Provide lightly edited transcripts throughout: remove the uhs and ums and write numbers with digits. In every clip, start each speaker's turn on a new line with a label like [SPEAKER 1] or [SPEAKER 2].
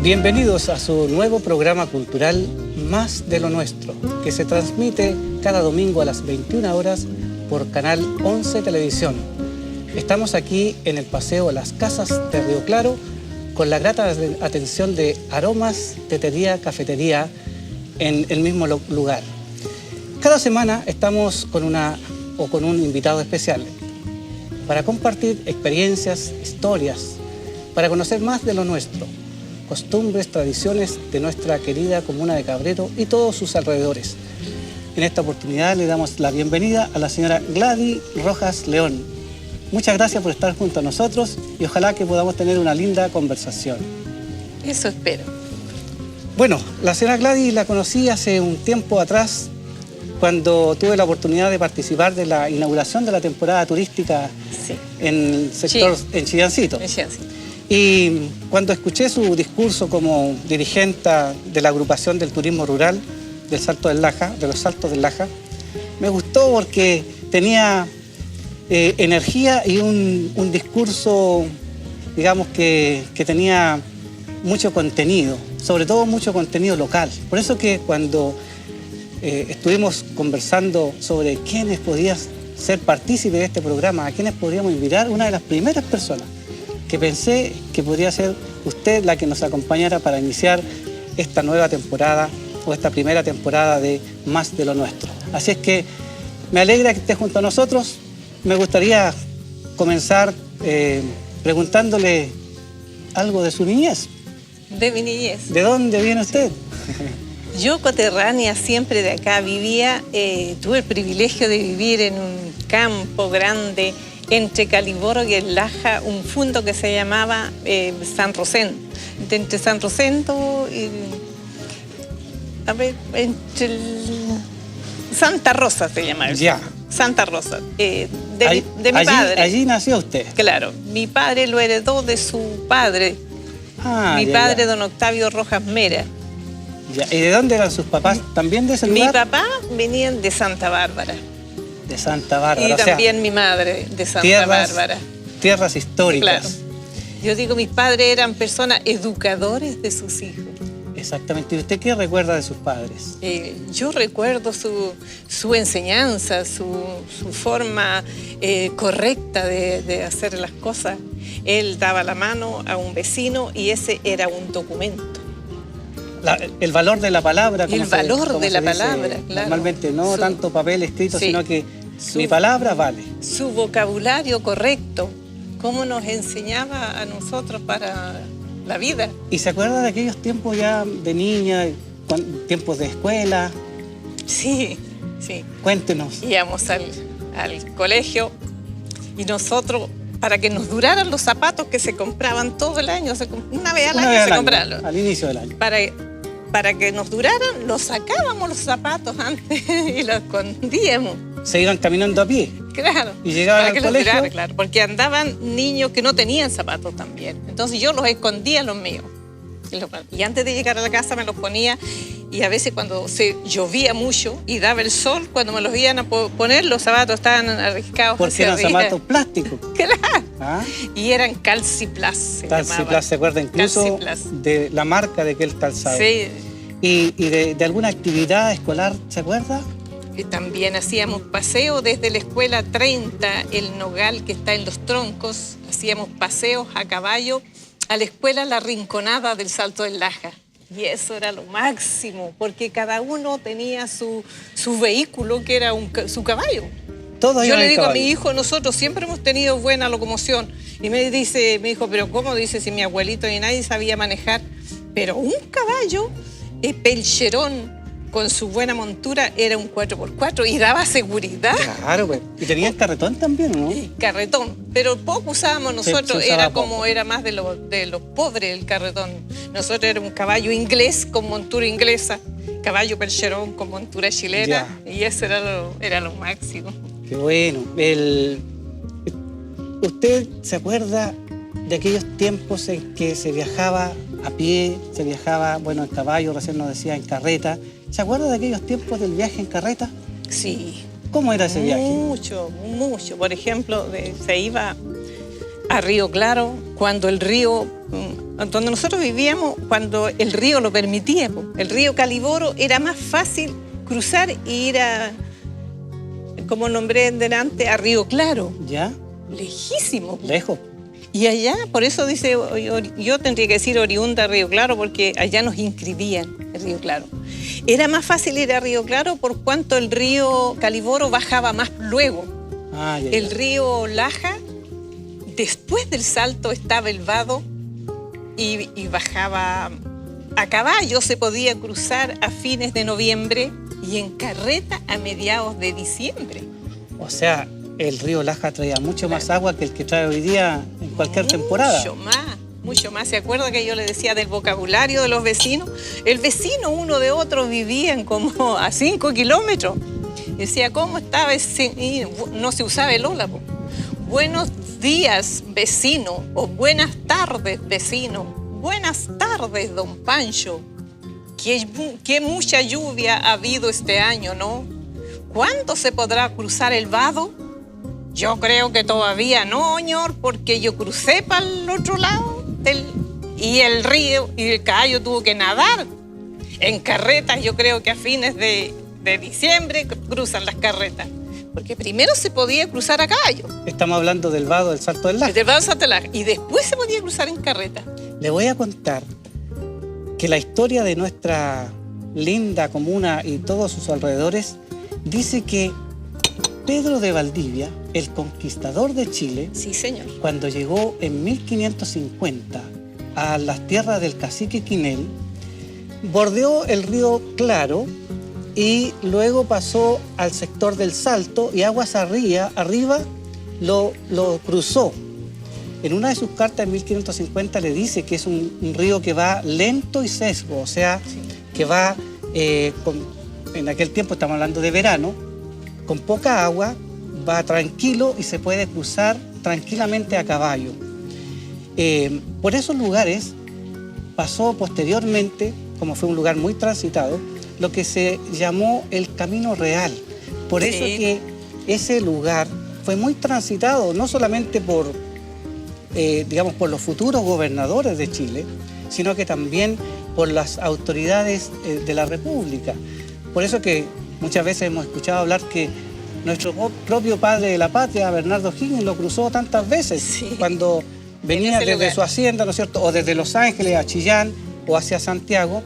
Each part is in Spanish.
[SPEAKER 1] Bienvenidos a su nuevo programa cultural Más de lo Nuestro, que se transmite cada domingo a las 21 horas por Canal 11 Televisión. Estamos aquí en el Paseo Las Casas de Río Claro con la grata atención de Aromas, Tetería, Cafetería en el mismo lugar. Cada semana estamos con un invitado especial para compartir experiencias, historias, para conocer más de lo nuestro, costumbres, tradiciones de nuestra querida comuna de Cabrero y todos sus alrededores. En esta oportunidad le damos la bienvenida a la señora Gladys Rojas León. Muchas gracias por estar junto a nosotros y ojalá que podamos tener una linda conversación.
[SPEAKER 2] Eso espero.
[SPEAKER 1] Bueno, la señora Gladys la conocí hace un tiempo atrás cuando tuve la oportunidad de participar de la inauguración de la temporada turística en el sector, en Chillancito. Y cuando escuché su discurso como dirigente de la agrupación del turismo rural del Salto del Laja, de los Saltos del Laja, me gustó porque tenía energía y un discurso, digamos, que tenía mucho contenido, sobre todo mucho contenido local. Por eso que cuando estuvimos conversando sobre quiénes podían ser partícipes de este programa, a quiénes podríamos invitar, una de las primeras personas que pensé que podría ser usted la que nos acompañara para iniciar esta nueva temporada o esta primera temporada de Más de lo Nuestro. Así es que me alegra que esté junto a nosotros. Me gustaría comenzar preguntándole algo de su niñez.
[SPEAKER 2] De mi niñez.
[SPEAKER 1] ¿De dónde viene usted?
[SPEAKER 2] Yo, coterránea, siempre de acá vivía. Tuve el privilegio de vivir en un campo grande entre Caliboro y el Laja, un fundo que se llamaba San Rosendo. Entre San Rosendo y... Santa Rosa se llamaba.
[SPEAKER 1] Ya.
[SPEAKER 2] Santa Rosa. De mi padre.
[SPEAKER 1] Allí nació usted.
[SPEAKER 2] Claro. Mi padre lo heredó de su padre. Mi padre, don Octavio Rojas Mera.
[SPEAKER 1] Ya. ¿Y de dónde eran sus papás? ¿También de ese lugar?
[SPEAKER 2] Mi papá venían de Santa Bárbara.
[SPEAKER 1] De Santa Bárbara.
[SPEAKER 2] Y también mi madre de Santa Bárbara.
[SPEAKER 1] Tierras históricas.
[SPEAKER 2] Claro. Yo digo, mis padres eran personas educadores de sus hijos.
[SPEAKER 1] Exactamente. ¿Y usted qué recuerda de sus padres?
[SPEAKER 2] Yo recuerdo su enseñanza, su forma correcta de hacer las cosas. Él daba la mano a un vecino y ese era un documento.
[SPEAKER 1] El valor de la palabra.
[SPEAKER 2] El valor de la palabra, claro.
[SPEAKER 1] Normalmente no tanto papel escrito, sino que mi palabra vale.
[SPEAKER 2] Su vocabulario correcto, cómo nos enseñaba a nosotros para la vida.
[SPEAKER 1] ¿Y se acuerda de aquellos tiempos ya de niña, tiempos de escuela?
[SPEAKER 2] Sí, sí.
[SPEAKER 1] Cuéntenos.
[SPEAKER 2] Íbamos al colegio y nosotros, para que nos duraran los zapatos que se compraban todo el año, una vez al año se compraban.
[SPEAKER 1] Al inicio del año.
[SPEAKER 2] Para que nos duraran, los sacábamos los zapatos antes y los escondíamos.
[SPEAKER 1] Se iban caminando a pie.
[SPEAKER 2] Claro.
[SPEAKER 1] Y llegaban al colegio.
[SPEAKER 2] Durara, claro, porque andaban niños que no tenían zapatos también. Entonces yo los escondía, los míos. Y antes de llegar a la casa me los ponía, y a veces cuando llovía mucho y daba el sol, cuando me los iban a poner, los zapatos estaban arriscados.
[SPEAKER 1] Porque eran zapatos plásticos.
[SPEAKER 2] Claro.
[SPEAKER 1] ¿Ah?
[SPEAKER 2] Y eran Calciplas.
[SPEAKER 1] Calciplas, ¿se acuerda incluso de la marca de aquel calzado?
[SPEAKER 2] Sí.
[SPEAKER 1] ¿Y de alguna actividad escolar, se acuerda?
[SPEAKER 2] También hacíamos paseo desde la escuela 30, el Nogal que está en Los Troncos. Hacíamos paseos a caballo a la escuela La Rinconada del Salto del Laja. Y eso era lo máximo, porque cada uno tenía su vehículo, que era su caballo. Yo le digo a mi hijo, nosotros siempre hemos tenido buena locomoción. Y me dice, mi hijo, pero ¿cómo? Dice, si mi abuelito ni nadie sabía manejar. Pero un caballo, pelcherón, con su buena montura, era un 4x4 y daba seguridad.
[SPEAKER 1] Claro, pues. Y tenía el carretón también, ¿no?
[SPEAKER 2] Carretón, pero poco usábamos nosotros, era más de los pobres el carretón. Nosotros era un caballo inglés con montura inglesa, caballo percherón con montura chilena, y eso era lo máximo.
[SPEAKER 1] Qué bueno. ¿Usted se acuerda de aquellos tiempos en que se viajaba a pie, se viajaba, bueno, en caballo, recién nos decía, en carreta? ¿Se acuerda de aquellos tiempos del viaje en carreta?
[SPEAKER 2] Sí.
[SPEAKER 1] ¿Cómo era ese viaje?
[SPEAKER 2] Mucho, mucho. Por ejemplo, se iba a Río Claro cuando el río donde nosotros vivíamos, cuando el río lo permitía, el río Caliboro, era más fácil cruzar e ir a, como nombré delante, a Río Claro.
[SPEAKER 1] ¿Ya?
[SPEAKER 2] Lejísimo.
[SPEAKER 1] Lejos.
[SPEAKER 2] Y allá, por eso dice, yo tendría que decir oriunda a Río Claro, porque allá nos inscribían en Río Claro. Era más fácil ir a Río Claro por cuanto el río Caliboro bajaba más luego.
[SPEAKER 1] Ah, ya,
[SPEAKER 2] el río Laja, después del Salto estaba el vado y bajaba a caballo, se podía cruzar a fines de noviembre y en carreta a mediados de diciembre.
[SPEAKER 1] O sea, el río Laja traía mucho más agua que el que trae hoy día en cualquier temporada.
[SPEAKER 2] Mucho más. ¿Se acuerda que yo le decía del vocabulario de los vecinos? El vecino uno de otro vivían como a 5 kilómetros. Decía, ¿cómo estaba ese? Y no se usaba el hola. Buenos días, vecino, o buenas tardes, vecino. Buenas tardes, don Pancho. Qué mucha lluvia ha habido este año, ¿no? ¿Cuándo se podrá cruzar el vado? Yo creo que todavía no, señor, porque yo crucé para el otro lado y el río y el caballo tuvo que nadar. En carretas, yo creo que a fines de diciembre cruzan las carretas. Porque primero se podía cruzar a caballo.
[SPEAKER 1] Estamos hablando del vado del Salto del Laja.
[SPEAKER 2] Del vado del Salto del Laja. Y después se podía cruzar en carreta.
[SPEAKER 1] Le voy a contar que la historia de nuestra linda comuna y todos sus alrededores dice que Pedro de Valdivia, el conquistador de Chile,
[SPEAKER 2] sí, señor,
[SPEAKER 1] cuando llegó en 1550 a las tierras del cacique Quinel, bordeó el río Claro y luego pasó al sector del Salto y aguas arriba lo cruzó. En una de sus cartas en 1550 le dice que es un río que va lento y sesgo, o sea, sí, que va, en aquel tiempo estamos hablando de verano, con poca agua, va tranquilo y se puede cruzar tranquilamente a caballo. Por esos lugares pasó posteriormente, como fue un lugar muy transitado, lo que se llamó el Camino Real. Por eso que ese lugar fue muy transitado, no solamente por, digamos, por los futuros gobernadores de Chile, sino que también por las autoridades de la República. Por eso que muchas veces hemos escuchado hablar que nuestro propio padre de la patria, Bernardo Higgins, lo cruzó tantas veces, sí, cuando venía desde lugar, su hacienda, ¿no es cierto?, o desde Los Ángeles a Chillán o hacia Santiago,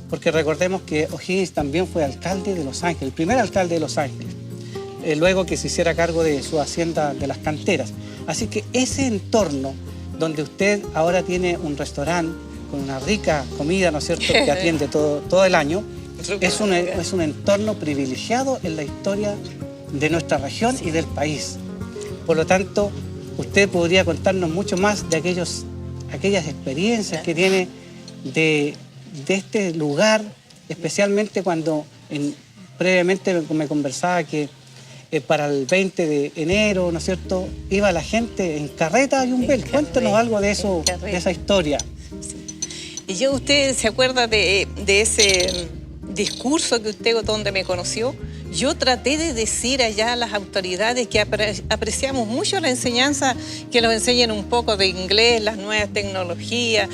[SPEAKER 1] porque recordemos que O'Higgins también fue alcalde de Los Ángeles, el primer alcalde de Los Ángeles, luego que se hiciera cargo de su hacienda de las canteras. Así que ese entorno donde usted ahora tiene un restaurante con una rica comida, ¿no es cierto?, que atiende todo el año, es un entorno privilegiado en la historia de nuestra región y del país. Por lo tanto, usted podría contarnos mucho más de aquellas experiencias que tiene de este lugar, especialmente cuando previamente me conversaba que para el 20 de enero, ¿no es cierto?, iba la gente en carreta a Yumbel. Cuéntanos algo de eso, de esa historia.
[SPEAKER 2] Sí. Y usted se acuerda de ese discurso que usted donde me conoció. Yo traté de decir allá a las autoridades que apreciamos mucho la enseñanza, que nos enseñen un poco de inglés, las nuevas tecnologías,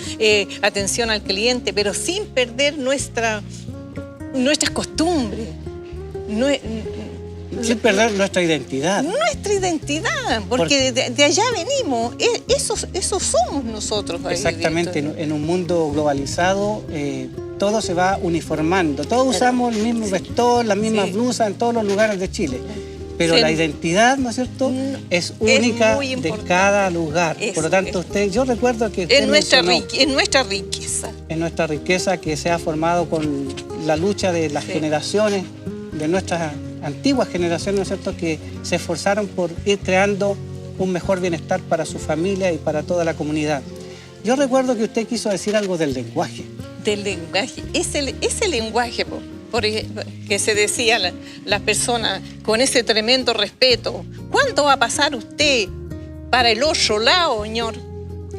[SPEAKER 2] atención al cliente, pero sin perder nuestras costumbres.
[SPEAKER 1] Sin perder nuestra identidad.
[SPEAKER 2] Nuestra identidad, porque de allá venimos, eso somos nosotros.
[SPEAKER 1] Exactamente, en un mundo globalizado todo se va uniformando, todos usamos el mismo vestor, la misma blusa en todos los lugares de Chile, pero la identidad, ¿no es cierto?, es única de cada lugar. Por lo tanto, yo recuerdo que usted
[SPEAKER 2] en nuestra riqueza.
[SPEAKER 1] En nuestra riqueza que se ha formado con la lucha de las generaciones, de nuestras antiguas generaciones, ¿no es cierto?, que se esforzaron por ir creando un mejor bienestar para su familia y para toda la comunidad. Yo recuerdo que usted quiso decir algo del lenguaje. Del
[SPEAKER 2] lenguaje. Ese lenguaje que se decía las personas con ese tremendo respeto. ¿Cuánto va a pasar usted para el otro lado, señor?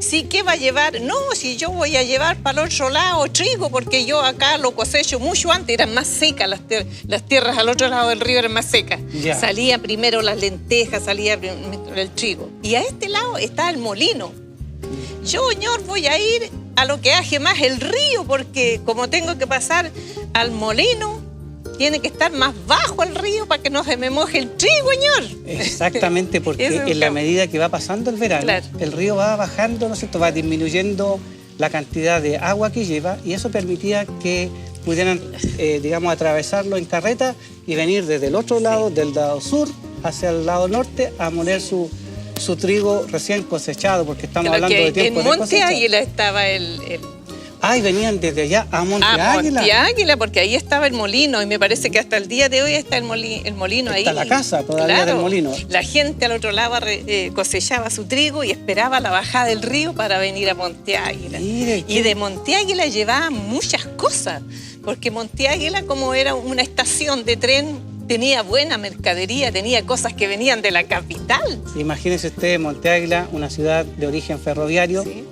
[SPEAKER 2] ¿Sí, qué va a llevar? No, si yo voy a llevar para el otro lado trigo, porque yo acá lo cosecho mucho antes, eran más secas las tierras al otro lado del río, eran más secas. Ya. Salía primero las lentejas, salía primero el trigo. Y a este lado está el molino. Yo, señor, voy a ir a lo que aje más el río, porque como tengo que pasar al molino, tiene que estar más bajo el río para que no se me moje el trigo, señor.
[SPEAKER 1] Exactamente, porque en la medida que va pasando el verano, claro, el río va bajando, ¿no es cierto? Va disminuyendo la cantidad de agua que lleva y eso permitía que pudieran, digamos, atravesarlo en carreta y venir desde el otro lado, del lado sur, hacia el lado norte, a moler su trigo recién cosechado, porque estamos hablando de tiempo de cosecha.
[SPEAKER 2] En Monte Águila estaba
[SPEAKER 1] y venían desde allá a Monte Águila.
[SPEAKER 2] Monte Águila, porque ahí estaba el molino y me parece que hasta el día de hoy está el molino ahí.
[SPEAKER 1] Está la casa todavía, claro, del molino.
[SPEAKER 2] La gente al otro lado cosechaba su trigo y esperaba la bajada del río para venir a Monte Águila. Y de Monte Águila llevaban muchas cosas, porque Monte Águila, como era una estación de tren, tenía buena mercadería, tenía cosas que venían de la capital.
[SPEAKER 1] Imagínense usted, Monte Águila, una ciudad de origen ferroviario, sí,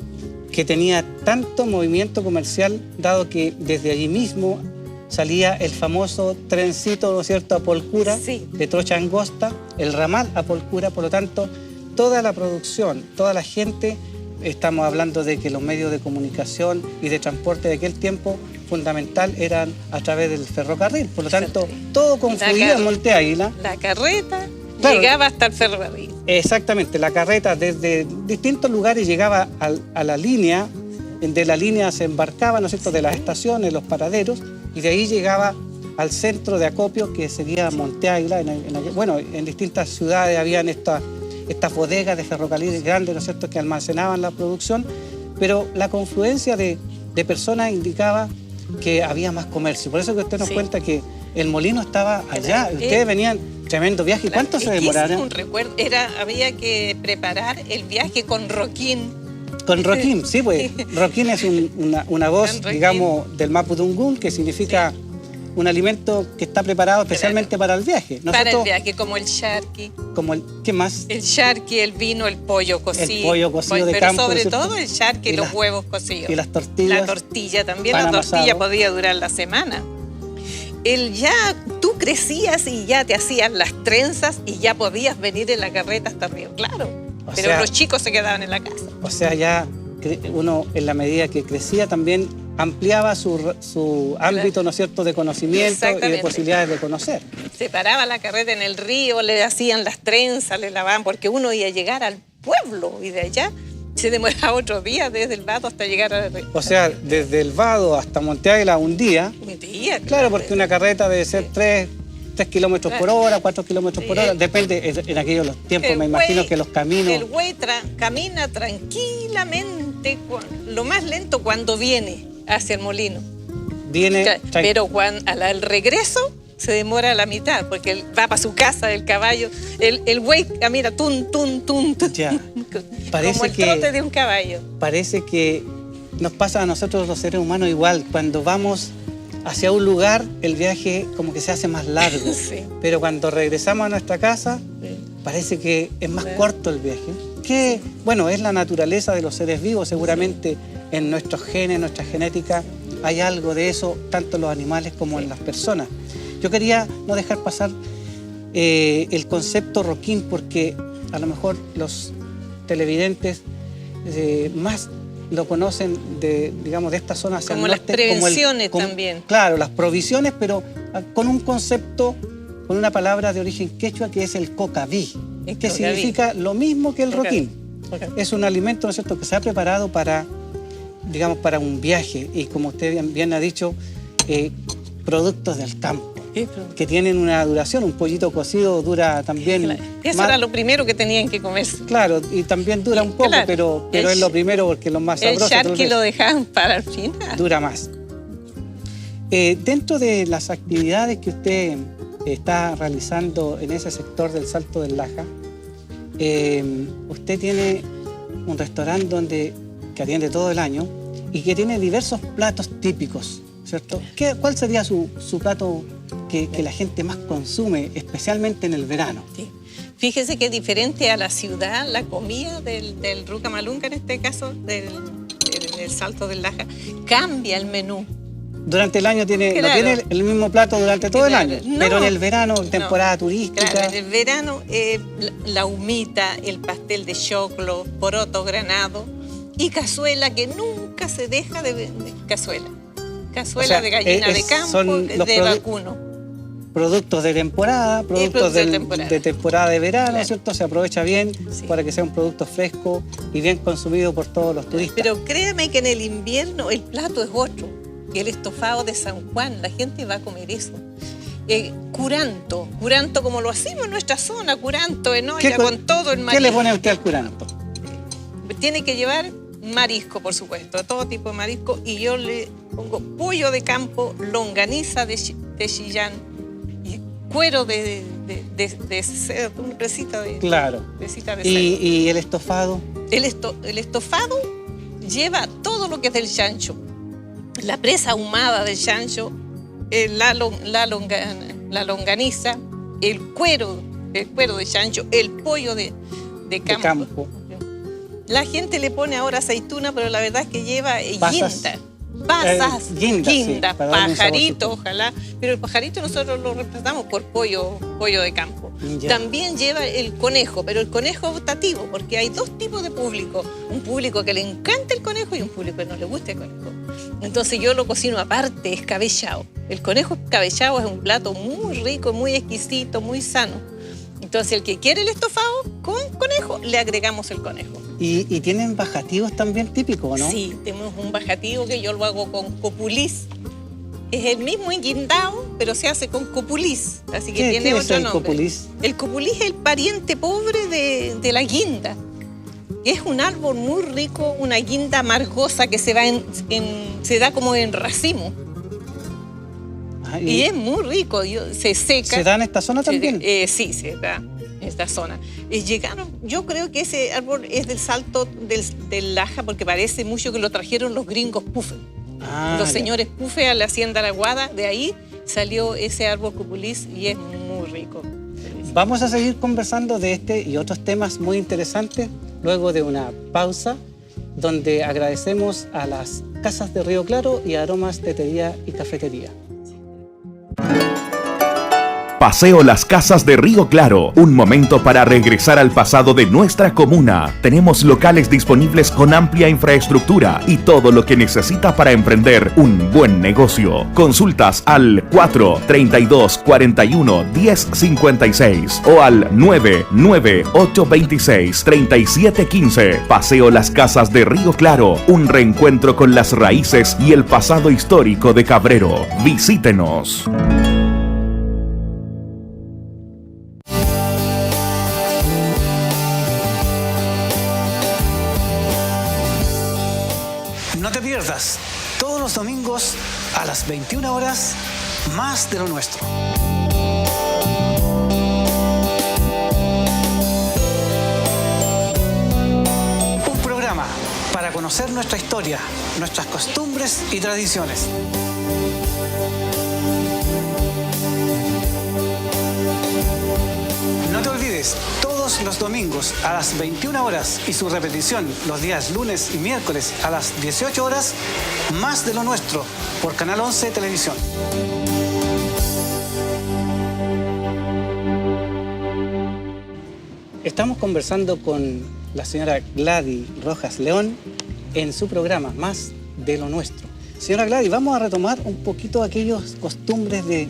[SPEAKER 1] que tenía tanto movimiento comercial, dado que desde allí mismo salía el famoso trencito, ¿no es cierto?, a Polcura, sí, de Trocha Angosta, el ramal a Polcura. Por lo tanto, toda la producción, toda la gente, estamos hablando de que los medios de comunicación y de transporte de aquel tiempo fundamental eran a través del ferrocarril. Por lo tanto, todo confluía en Monte Águila. La
[SPEAKER 2] carreta, claro, llegaba hasta el ferrocarril.
[SPEAKER 1] Exactamente, la carreta desde distintos lugares llegaba a la línea, de la línea se embarcaba, ¿no es cierto?, de las estaciones, los paraderos, y de ahí llegaba al centro de acopio, que sería Monte Águila. Bueno, en distintas ciudades habían estas bodegas de ferrocarriles grandes, ¿no es cierto?, que almacenaban la producción, pero la confluencia de personas indicaba que había más comercio. Por eso que usted nos cuenta que el molino estaba allá. Ustedes venían tremendo viaje. ¿Cuánto se demoraron?
[SPEAKER 2] Un recuerdo. Había que preparar el viaje con roquín.
[SPEAKER 1] Con roquín, sí, pues. Roquín es una voz, digamos, del mapudungún, que significa un alimento que está preparado especialmente para el viaje.
[SPEAKER 2] Para el viaje, como el charqui.
[SPEAKER 1] ¿Qué más?
[SPEAKER 2] El charqui, el vino, el pollo cocido.
[SPEAKER 1] El pollo cocido de campo.
[SPEAKER 2] Pero sobre todo el charqui y los huevos cocidos.
[SPEAKER 1] Y las tortillas.
[SPEAKER 2] La tortilla también. La tortilla podía durar la semana. Tú crecías y ya te hacían las trenzas y ya podías venir en la carreta hasta Río Claro. Pero los chicos se quedaban en la casa.
[SPEAKER 1] O sea, ya uno, en la medida que crecía, también ampliaba su ámbito, ¿no es cierto?, de conocimiento y de posibilidades de conocer.
[SPEAKER 2] Se paraba la carreta en el río, le hacían las trenzas, le lavaban, porque uno iba a llegar al pueblo y de allá se demoraba otro día desde el Vado hasta llegar a...
[SPEAKER 1] O sea, desde el Vado hasta Monte Águila un día. Claro, porque una carreta debe ser 3 kilómetros por hora, 4 kilómetros por hora. Depende, en aquellos los tiempos, me imagino que los caminos...
[SPEAKER 2] El güey camina tranquilamente, lo más lento cuando viene hacia el molino. Pero al regreso se demora la mitad, porque él va para su casa, el caballo. El güey camina tun.
[SPEAKER 1] Ya.
[SPEAKER 2] Como el trote de un caballo.
[SPEAKER 1] Parece que nos pasa a nosotros los seres humanos igual. Cuando vamos hacia un lugar, el viaje como que se hace más largo. Sí. Pero cuando regresamos a nuestra casa, parece que es más corto el viaje. Que, bueno, es la naturaleza de los seres vivos. Seguramente en nuestros genes, en nuestra genética, hay algo de eso, tanto en los animales como en las personas. Yo quería no dejar pasar el concepto roquín, porque a lo mejor los televidentes más lo conocen de esta zona hacia el norte.
[SPEAKER 2] Como las prevenciones también.
[SPEAKER 1] Claro, las provisiones, pero con un concepto, con una palabra de origen quechua que es el cocaví, que significa lo mismo que el roquín. Es un alimento, ¿no es cierto?, que se ha preparado para un viaje y, como usted bien ha dicho, productos del campo, que tienen una duración. Un pollito cocido dura también...
[SPEAKER 2] Claro. Eso era lo primero que tenían que comerse.
[SPEAKER 1] Claro, y también dura un poco, pero es lo primero porque es lo más sabroso.
[SPEAKER 2] El charqui lo dejaban para el final.
[SPEAKER 1] Dura más. Dentro de las actividades que usted está realizando en ese sector del Salto del Laja, usted tiene un restaurante que atiende todo el año y que tiene diversos platos típicos, ¿cierto? ¿Cuál sería su plato que la gente más consume, especialmente en el verano?
[SPEAKER 2] Sí. Fíjese que diferente a la ciudad, la comida del Rucamalunca, en este caso, del Salto del Laja, cambia el menú.
[SPEAKER 1] Durante el año no tiene el mismo plato durante todo el año, pero en el verano, temporada turística...
[SPEAKER 2] Claro, en el verano, la humita, el pastel de choclo, poroto granado, y cazuela que nunca se deja de cazuela. Cazuela de gallina de campo, de vacuno.
[SPEAKER 1] Productos de temporada, productos de temporada de verano, claro. ¿Cierto? Se aprovecha bien para que sea un producto fresco y bien consumido por todos los turistas.
[SPEAKER 2] Pero créame que en el invierno el plato es otro. El estofado de San Juan, la gente va a comer eso. Curanto como lo hacemos en nuestra zona, curanto en olla con todo el marisco.
[SPEAKER 1] ¿Qué le pone usted al curanto?
[SPEAKER 2] Tiene que llevar marisco, por supuesto, todo tipo de marisco, y yo le pongo pollo de campo, longaniza de Chillán, y cuero de cerdo, una presita de,
[SPEAKER 1] claro.
[SPEAKER 2] Presita de cerdo.
[SPEAKER 1] ¿Y el estofado?
[SPEAKER 2] El estofado lleva todo lo que es del chancho, la presa ahumada del chancho, la longaniza, el cuero de chancho, el pollo de campo. La gente le pone ahora aceituna, pero la verdad es que lleva guinda, pajarito, ojalá. Pero el pajarito nosotros lo reemplazamos por pollo de campo. Ya. También lleva el conejo, pero el conejo optativo, porque hay dos tipos de público. Un público que le encanta el conejo y un público que no le gusta el conejo. Entonces yo lo cocino aparte, escabellado. El conejo escabellado es un plato muy rico, muy exquisito, muy sano. Entonces el que quiere el estofado con conejo, le agregamos el conejo.
[SPEAKER 1] ¿Y tienen bajativos también típicos, no?
[SPEAKER 2] Sí, tenemos un bajativo que yo lo hago con copulís. Es el mismo enguindado, pero se hace con copulís. Así que tiene otro nombre.
[SPEAKER 1] Copulís?
[SPEAKER 2] El copulís es el pariente pobre de la guinda. Es un árbol muy rico, una guinda amargosa que se da como en racimo. Y es muy rico, se seca.
[SPEAKER 1] ¿Se da en esta zona también?
[SPEAKER 2] Sí, se da en esta zona. Llegaron, yo creo que ese árbol es del Salto del Laja, porque parece mucho que lo trajeron los gringos Pufe. Los señores Pufe a la hacienda La Guada, de ahí salió ese árbol copulís y es muy rico.
[SPEAKER 1] Vamos a seguir conversando de este y otros temas muy interesantes luego de una pausa, donde agradecemos a las Casas de Río Claro y Aromas Tetería y Cafetería.
[SPEAKER 3] Paseo Las Casas de Río Claro, un momento para regresar al pasado de nuestra comuna. Tenemos locales disponibles con amplia infraestructura y todo lo que necesita para emprender un buen negocio. Consultas al 432-41-1056 o al 99826-3715. Paseo Las Casas de Río Claro, un reencuentro con las raíces y el pasado histórico de Cabrero. Visítenos.
[SPEAKER 1] No te pierdas, todos los domingos a las 21 horas, Más de lo Nuestro. Un programa para conocer nuestra historia, nuestras costumbres y tradiciones. No te olvides, todos los domingos a las 21 horas y su repetición los días lunes y miércoles a las 18 horas, Más de lo Nuestro, por Canal 11 Televisión. Estamos conversando con la señora Gladys Rojas León en su programa Más de lo Nuestro. Señora Gladys, vamos a retomar un poquito aquellas costumbres de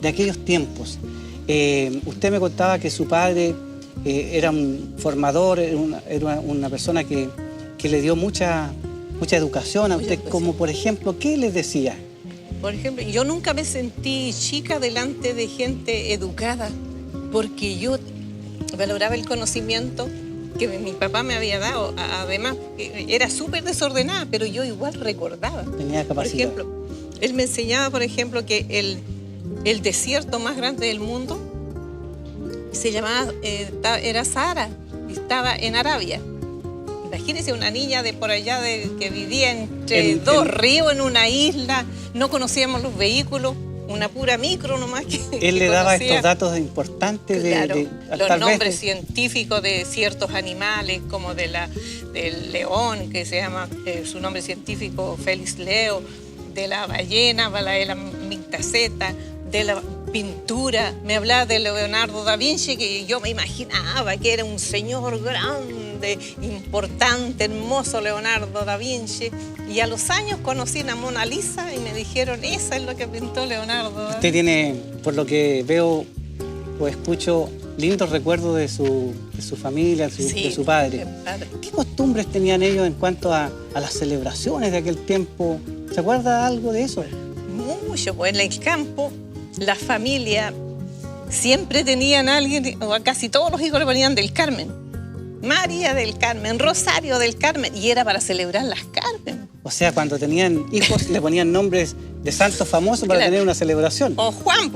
[SPEAKER 1] aquellos tiempos. Usted me contaba que su padre era un formador, era una persona que le dio mucha educación a usted, como por ejemplo, ¿qué les decía?
[SPEAKER 2] Por ejemplo, yo nunca me sentí chica delante de gente educada, porque yo valoraba el conocimiento que mi papá me había dado. Además, era súper desordenada, pero yo igual recordaba.
[SPEAKER 1] Tenía capacidad.
[SPEAKER 2] Por ejemplo, él me enseñaba, por ejemplo, que el desierto más grande del mundo se llamaba, era Sahara, y estaba en Arabia. Imagínense una niña de por allá que vivía entre dos ríos en una isla, no conocíamos los vehículos, una pura micro nomás que
[SPEAKER 1] él le daba estos datos importantes,
[SPEAKER 2] claro, los nombres
[SPEAKER 1] de
[SPEAKER 2] científicos de ciertos animales, como del león, que se llama, su nombre científico Félix Leo, de la ballena, Balaela mictaceta, pintura, me hablaba de Leonardo da Vinci, que yo me imaginaba que era un señor grande, importante, hermoso Leonardo da Vinci. Y a los años conocí a Mona Lisa y me dijeron, esa es lo que pintó Leonardo da Vinci.
[SPEAKER 1] Usted tiene, por lo que veo o escucho, lindos recuerdos de su familia, de su padre. ¿Qué costumbres tenían ellos en cuanto a las celebraciones de aquel tiempo? ¿Se acuerda algo de eso?
[SPEAKER 2] Mucho, pues en el campo la familia siempre tenían a alguien, o a casi todos los hijos le ponían del Carmen. María del Carmen, Rosario del Carmen, y era para celebrar las Carmen.
[SPEAKER 1] O sea, cuando tenían hijos le ponían nombres de santos famosos para tener una celebración.
[SPEAKER 2] O Juan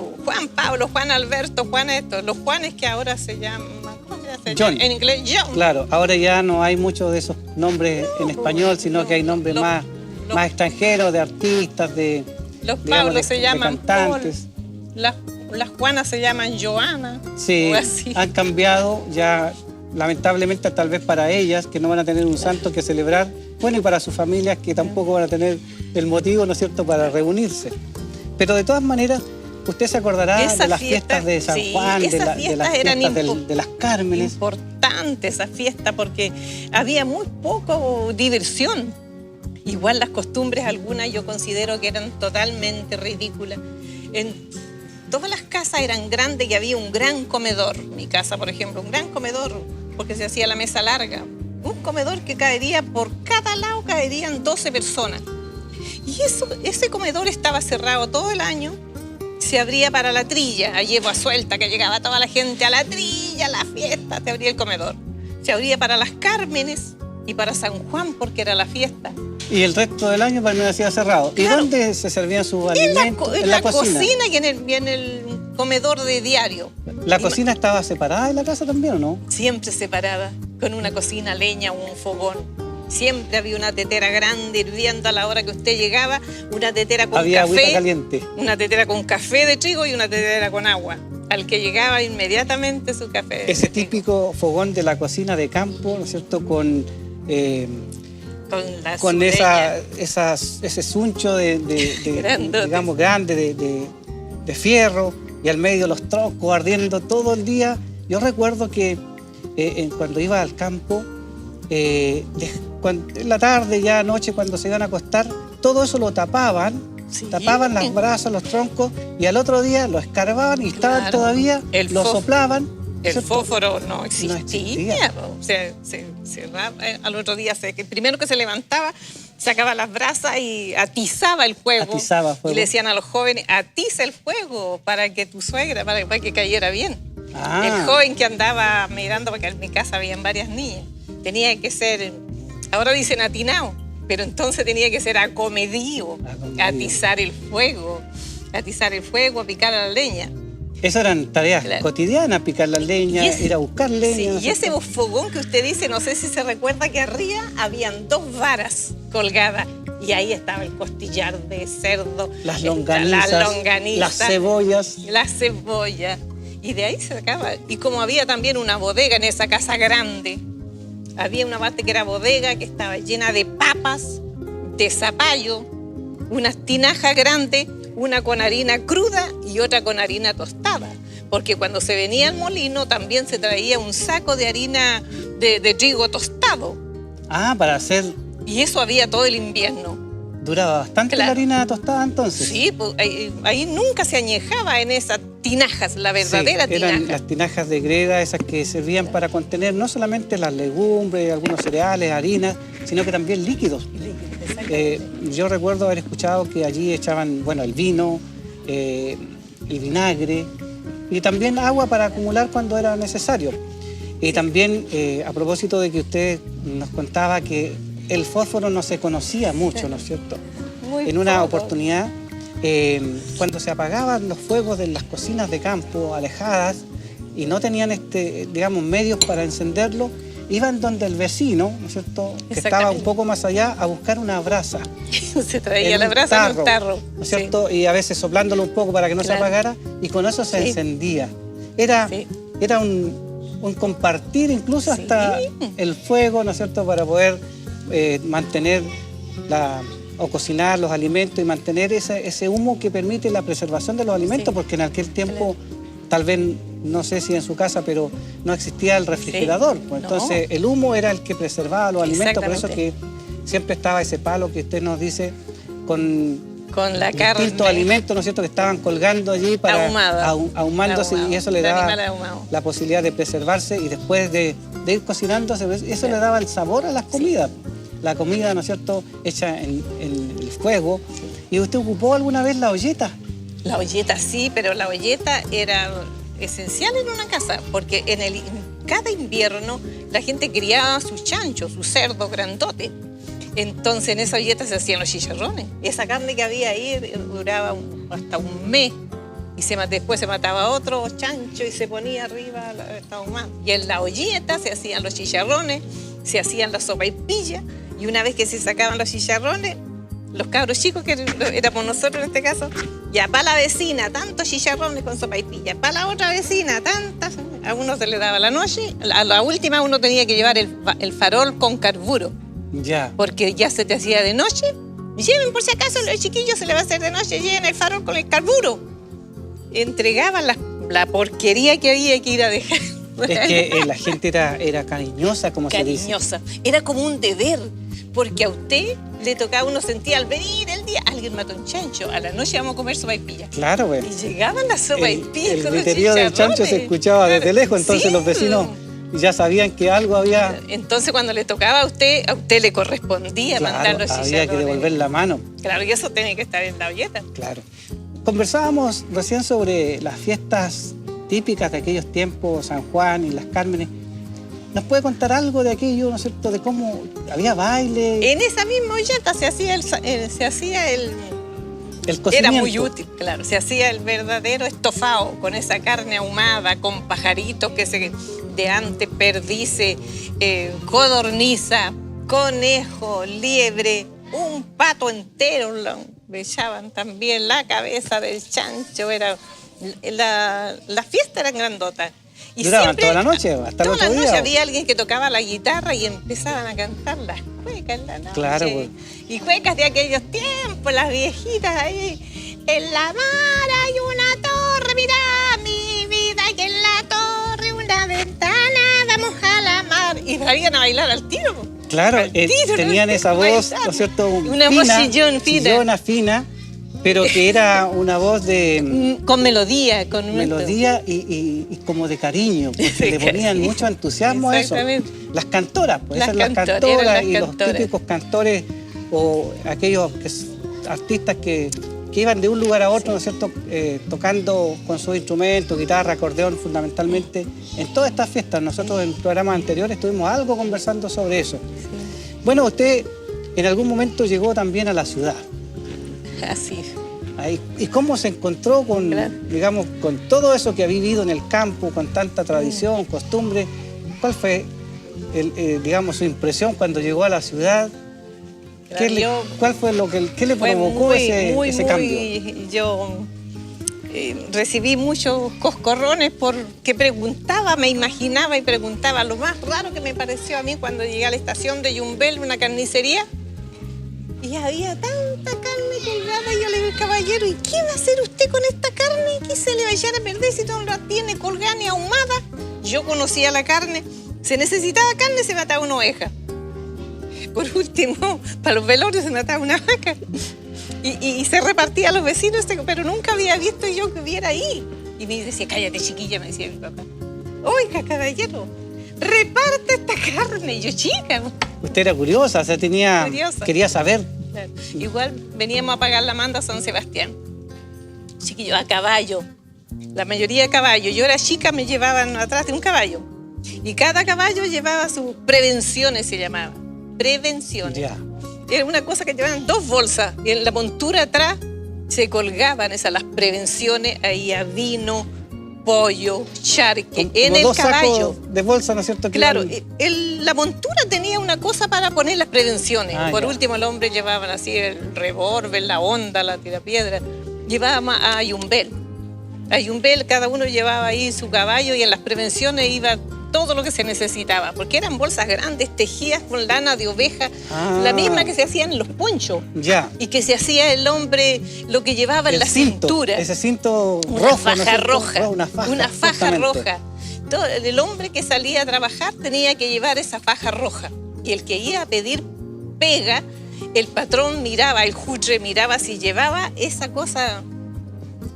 [SPEAKER 2] Pablo, Juan Alberto, Juan esto, los Juanes que ahora se llaman, ¿cómo se llama?
[SPEAKER 1] John.
[SPEAKER 2] En inglés, John.
[SPEAKER 1] Claro, ahora ya no hay muchos de esos nombres en español, sino que hay nombres más extranjeros, de artistas,
[SPEAKER 2] los Pablos se llaman
[SPEAKER 1] cantantes.
[SPEAKER 2] Paul, las Juanas se llaman Joana.
[SPEAKER 1] Sí, han cambiado ya, lamentablemente, tal vez para ellas, que no van a tener un santo que celebrar, bueno, y para sus familias, que tampoco van a tener el motivo, ¿no es cierto?, para reunirse. Pero de todas maneras, usted se acordará de las fiestas de San Juan, de las fiestas de las Cármenes.
[SPEAKER 2] Importante esa fiesta porque había muy poco diversión. Igual las costumbres, algunas yo considero que eran totalmente ridículas. En todas las casas eran grandes y había un gran comedor. Mi casa, por ejemplo, un gran comedor, porque se hacía la mesa larga. Un comedor que caería, por cada lado caerían 12 personas. Y ese comedor estaba cerrado todo el año. Se abría para la trilla, a yegua suelta, que llegaba toda la gente a la trilla, a la fiesta, se abría el comedor. Se abría para las Cármenes y para San Juan, porque era la fiesta.
[SPEAKER 1] Y el resto del año permanecía cerrado.
[SPEAKER 2] Claro.
[SPEAKER 1] ¿Y dónde se servían sus alimentos?
[SPEAKER 2] En la cocina y en el comedor de diario.
[SPEAKER 1] ¿La cocina estaba separada de la casa también o no?
[SPEAKER 2] Siempre separada, con una cocina, leña o un fogón. Siempre había una tetera grande hirviendo a la hora que usted llegaba, una tetera con
[SPEAKER 1] había
[SPEAKER 2] café.
[SPEAKER 1] Agüita caliente.
[SPEAKER 2] Una tetera con café de trigo y una tetera con agua. Al que llegaba inmediatamente su café.
[SPEAKER 1] Ese típico fogón de la cocina de campo, ¿no es cierto?, con ese suncho digamos, grande de fierro, y al medio los troncos ardiendo todo el día. Yo recuerdo que cuando iba al campo, en la tarde, ya anoche, cuando se iban a acostar, todo eso lo tapaban, tapaban las brasas, los troncos, y al otro día lo escarbaban y estaban todavía, lo soplaban.
[SPEAKER 2] El fósforo no existía. O sea, al otro día, primero que se levantaba, sacaba las brasas y atizaba el fuego. Y le decían a los jóvenes, atiza el fuego para que tu suegra, para que cayera bien. El joven que andaba mirando, porque en mi casa habían varias niñas, tenía que ser, ahora dicen atinado, pero entonces tenía que ser acomedido, atizar el fuego, picar a la leña.
[SPEAKER 1] Esas eran tareas cotidianas, picar la leña, ir a buscar leña.
[SPEAKER 2] Sí, y ese fogón que usted dice, no sé si se recuerda que arriba habían 2 varas colgadas y ahí estaba el costillar de cerdo,
[SPEAKER 1] las longanizas, las cebollas.
[SPEAKER 2] Las cebollas. Y de ahí se sacaba. Y como había también una bodega en esa casa grande, había una parte que era bodega, que estaba llena de papas, de zapallo, unas tinajas grandes, una con harina cruda y otra con harina tostada. Porque cuando se venía al molino también se traía un saco de harina de trigo tostado.
[SPEAKER 1] Para hacer...
[SPEAKER 2] Y eso había todo el invierno.
[SPEAKER 1] ¿Duraba bastante la harina tostada entonces?
[SPEAKER 2] Sí, pues, ahí nunca se añejaba en esas tinajas, la verdadera tinaja.
[SPEAKER 1] Eran las tinajas de greda, esas que servían para contener no solamente las legumbres, algunos cereales, harinas, sino que también líquidos. Yo recuerdo haber escuchado que allí echaban, el vino, el vinagre y también agua para acumular cuando era necesario. Y también, a propósito de que usted nos contaba que el fósforo no se conocía mucho, ¿no es cierto? En una oportunidad, cuando se apagaban los fuegos de las cocinas de campo alejadas y no tenían, medios para encenderlo, iban donde el vecino, ¿no es cierto?, que estaba un poco más allá, a buscar una brasa.
[SPEAKER 2] Se traía la brasa en un tarro.
[SPEAKER 1] ¿No es cierto? Y a veces soplándolo un poco para que no se apagara, y con eso se encendía. Era un compartir incluso hasta el fuego, ¿no es cierto?, para poder mantener o cocinar los alimentos y mantener ese humo que permite la preservación de los alimentos, porque en aquel tiempo, tal vez, no sé si en su casa, pero no existía el refrigerador. Pues, entonces, el humo era el que preservaba los alimentos, por eso que siempre estaba ese palo que usted nos dice con
[SPEAKER 2] la carne.
[SPEAKER 1] Distintos alimentos, ¿no es cierto?, que estaban colgando allí para ahumándose, y eso le daba la posibilidad de preservarse, y después de ir cocinándose, eso le daba el sabor a las comidas. La comida, ¿no es cierto?, hecha en el fuego. ¿Y usted ocupó alguna vez la olleta?
[SPEAKER 2] La olleta sí, pero la olleta era esencial en una casa, porque en cada invierno la gente criaba sus chanchos, sus cerdos grandotes. Entonces en esa olleta se hacían los chicharrones. Esa carne que había ahí duraba hasta un mes. Y después se mataba otro chancho y se ponía arriba, estaba más. Y en la olleta se hacían los chicharrones, se hacían la sopaipilla. Y una vez que se sacaban los chicharrones, los cabros chicos, que éramos nosotros en este caso, ya para la vecina, tantos chicharrones con sopaipilla. Para la otra vecina, tantas. A uno se le daba la noche. A la última uno tenía que llevar el farol con carburo.
[SPEAKER 1] Ya.
[SPEAKER 2] Porque ya se te hacía de noche. Lleven, por si acaso, los chiquillos se les va a hacer de noche, lleven el farol con el carburo. Entregaban la porquería que había que ir a dejar.
[SPEAKER 1] Es que la gente era cariñosa, como se dice.
[SPEAKER 2] Cariñosa. Era como un deber, porque a usted le tocaba, uno sentía al venir el día, alguien mató un chancho, a la noche vamos a comer sopaipilla.
[SPEAKER 1] Claro, güey.
[SPEAKER 2] Y llegaban las sopaipillas con los
[SPEAKER 1] griterío del chancho se escuchaba desde lejos, entonces los vecinos ya sabían que algo había...
[SPEAKER 2] Entonces cuando le tocaba a usted le correspondía mandar los chicharrones.
[SPEAKER 1] Había que devolver la mano.
[SPEAKER 2] Claro, y eso tenía que estar en la olleta.
[SPEAKER 1] Claro. Conversábamos recién sobre las fiestas típicas de aquellos tiempos, San Juan y las Cármenes. ¿Nos puede contar algo de aquello, ¿no es cierto?, de cómo había baile?
[SPEAKER 2] En esa misma olleta se hacía el
[SPEAKER 1] cocimiento.
[SPEAKER 2] Era muy útil, claro. Se hacía el verdadero estofado con esa carne ahumada, con pajaritos de antes, perdices, codorniza, conejo, liebre, un pato entero. Le echaban también la cabeza del chancho. La fiesta era grandota.
[SPEAKER 1] Y ¿duraban toda la noche? ¿Hasta el otro día?
[SPEAKER 2] Toda la noche había alguien que tocaba la guitarra y empezaban a cantar las cuecas en la noche.
[SPEAKER 1] Claro, pues.
[SPEAKER 2] Y cuecas de aquellos tiempos, las viejitas ahí. En la mar hay una torre, mira mi vida, que en la torre una ventana, vamos a la mar. Y salían a bailar al tiro.
[SPEAKER 1] Claro, tenían esa voz, ¿no es cierto?
[SPEAKER 2] Una voz chillona,
[SPEAKER 1] fina, pero que era una voz de...
[SPEAKER 2] Con melodía.
[SPEAKER 1] Melodía y como de cariño, porque le ponían mucho entusiasmo a eso. Las cantoras, pues esas las cantoras y los típicos cantores o aquellos artistas que iban de un lugar a otro, ¿no es cierto?, tocando con sus instrumentos, guitarra, acordeón, fundamentalmente, en todas estas fiestas. Nosotros en programas anteriores estuvimos algo conversando sobre eso. Sí. Bueno, usted en algún momento llegó también a la ciudad.
[SPEAKER 2] Así.
[SPEAKER 1] Ahí. ¿Y cómo se encontró con, digamos, con todo eso que ha vivido en el campo, con tanta tradición, costumbre? ¿Cuál fue, digamos, su impresión cuando llegó a la ciudad? ¿Cuál fue qué le provocó ese cambio?
[SPEAKER 2] Yo recibí muchos coscorrones porque preguntaba, me imaginaba y preguntaba. Lo más raro que me pareció a mí cuando llegué a la estación de Yumbel, una carnicería, y había tanta carne colgada. Y yo le dije, caballero, ¿y qué va a hacer usted con esta carne? ¿Qué se le va a echar a perder si todo la tiene colgada ni ahumada? Yo conocía la carne. Se necesitaba carne, se mataba una oveja. Por último, para los velorios se mataba una vaca. Y se repartía a los vecinos, pero nunca había visto yo que hubiera ahí. Y me decía, cállate, chiquilla, me decía mi papá. Oiga, caballero, reparte esta carne. Y yo, chica.
[SPEAKER 1] Usted era curiosa, o sea, quería saber.
[SPEAKER 2] Claro. Igual veníamos a pagar la manda a San Sebastián. Chiquillo, a caballo. La mayoría de caballo. Yo era chica, me llevaban atrás de un caballo. Y cada caballo llevaba sus prevenciones, se llamaba. Prevenciones.
[SPEAKER 1] Ya.
[SPEAKER 2] Era una cosa que llevaban 2 bolsas. Y en la montura atrás se colgaban las prevenciones. Ahí a vino, pollo, charque, en el caballo.
[SPEAKER 1] De bolsa, ¿no es cierto?
[SPEAKER 2] Claro, la montura tenía una cosa para poner las prevenciones. Por último, el hombre llevaba así el revólver, la honda, la tirapiedra. Llevábamos a Yumbel. A Yumbel cada uno llevaba ahí su caballo y en las prevenciones iba todo lo que se necesitaba, porque eran bolsas grandes, tejidas con lana de oveja, la misma que se hacían en los ponchos.
[SPEAKER 1] Ya.
[SPEAKER 2] Y que se hacía el hombre, lo que llevaba en la cintura.
[SPEAKER 1] Ese cinto rojo.
[SPEAKER 2] Una faja roja.
[SPEAKER 1] Una faja
[SPEAKER 2] justamente. Roja. Todo, el hombre que salía a trabajar tenía que llevar esa faja roja. Y el que iba a pedir pega, el patrón miraba, el jutre miraba si llevaba esa cosa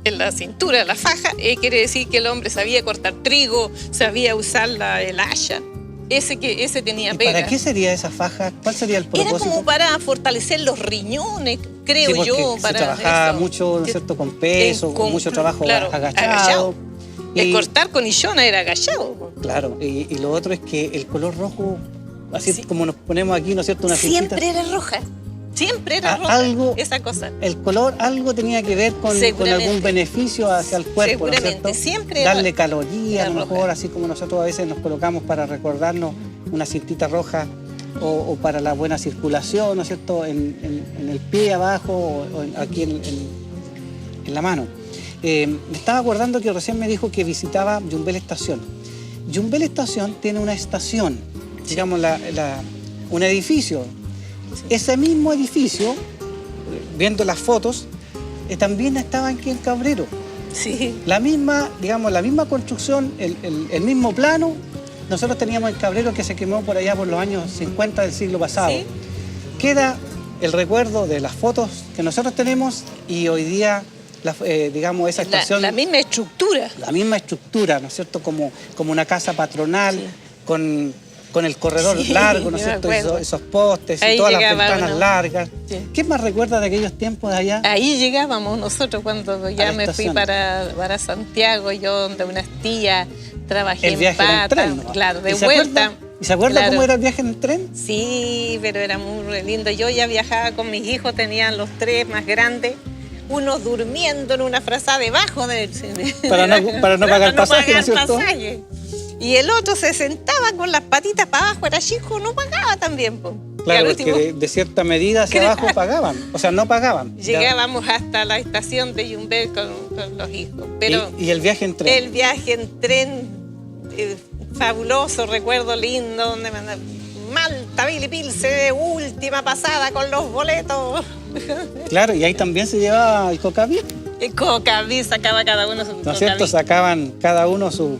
[SPEAKER 2] en la cintura, la faja, quiere decir que el hombre sabía cortar trigo, sabía usar el hacha. Ese tenía pega.
[SPEAKER 1] ¿Para qué sería esa faja? ¿Cuál sería el propósito?
[SPEAKER 2] Era como para fortalecer los riñones, creo yo.
[SPEAKER 1] Se trabajaba mucho, ¿no es cierto?, con peso, con mucho trabajo, claro, agachado.
[SPEAKER 2] El cortar con hillona era agachado.
[SPEAKER 1] Claro, y lo otro es que el color rojo, así como nos ponemos aquí, ¿no es cierto?, una
[SPEAKER 2] siempre
[SPEAKER 1] cintita,
[SPEAKER 2] era roja. Siempre era roja,
[SPEAKER 1] algo,
[SPEAKER 2] esa cosa.
[SPEAKER 1] El color algo tenía que ver con algún beneficio hacia el cuerpo, ¿no es cierto?
[SPEAKER 2] Siempre
[SPEAKER 1] darle calorías, a lo mejor, así como nosotros a veces nos colocamos para recordarnos una cintita roja o para la buena circulación, ¿no es cierto?, en el pie abajo o aquí en la mano. Me estaba acordando que recién me dijo que visitaba Yumbel Estación. Yumbel Estación tiene una estación, digamos, un edificio. Ese mismo edificio, viendo las fotos, también estaba aquí en Cabrero.
[SPEAKER 2] Sí.
[SPEAKER 1] La misma, digamos, la misma construcción, el mismo plano, nosotros teníamos en Cabrero, que se quemó por allá por los años 50 del siglo pasado. ¿Sí? Queda el recuerdo de las fotos que nosotros tenemos y hoy día, digamos, esa estación...
[SPEAKER 2] La misma estructura.
[SPEAKER 1] La misma estructura, ¿no es cierto? Como una casa patronal, sí, con el corredor largo, ¿no es cierto? Esos postes y todas las ventanas largas. Sí. ¿Qué más recuerda de aquellos tiempos de allá?
[SPEAKER 2] Ahí llegábamos nosotros cuando ya me fui para Santiago, yo donde unas tías, trabajé
[SPEAKER 1] el viaje en tren, ¿no?
[SPEAKER 2] Claro, de vuelta.
[SPEAKER 1] ¿Y se acuerda cómo era el viaje en el tren?
[SPEAKER 2] Sí, pero era muy lindo. Yo ya viajaba con mis hijos, tenían los tres más grandes, uno durmiendo en una frazada debajo
[SPEAKER 1] para no pagar pasaje, ¿no es cierto?
[SPEAKER 2] Y el otro se sentaba con las patitas para abajo, era chico, no pagaba también.
[SPEAKER 1] Claro, porque de cierta medida hacia abajo pagaban, o sea, no pagaban.
[SPEAKER 2] Llegábamos hasta la estación de Yumbel con los hijos. Pero
[SPEAKER 1] ¿Y el viaje en tren?
[SPEAKER 2] El viaje en tren, fabuloso, recuerdo lindo, donde Malta, Pilce, última pasada con los boletos.
[SPEAKER 1] Claro, y ahí también se llevaba el cocaví.
[SPEAKER 2] El cocaví sacaba cada uno su
[SPEAKER 1] ¿No es cierto? Sacaban cada uno su...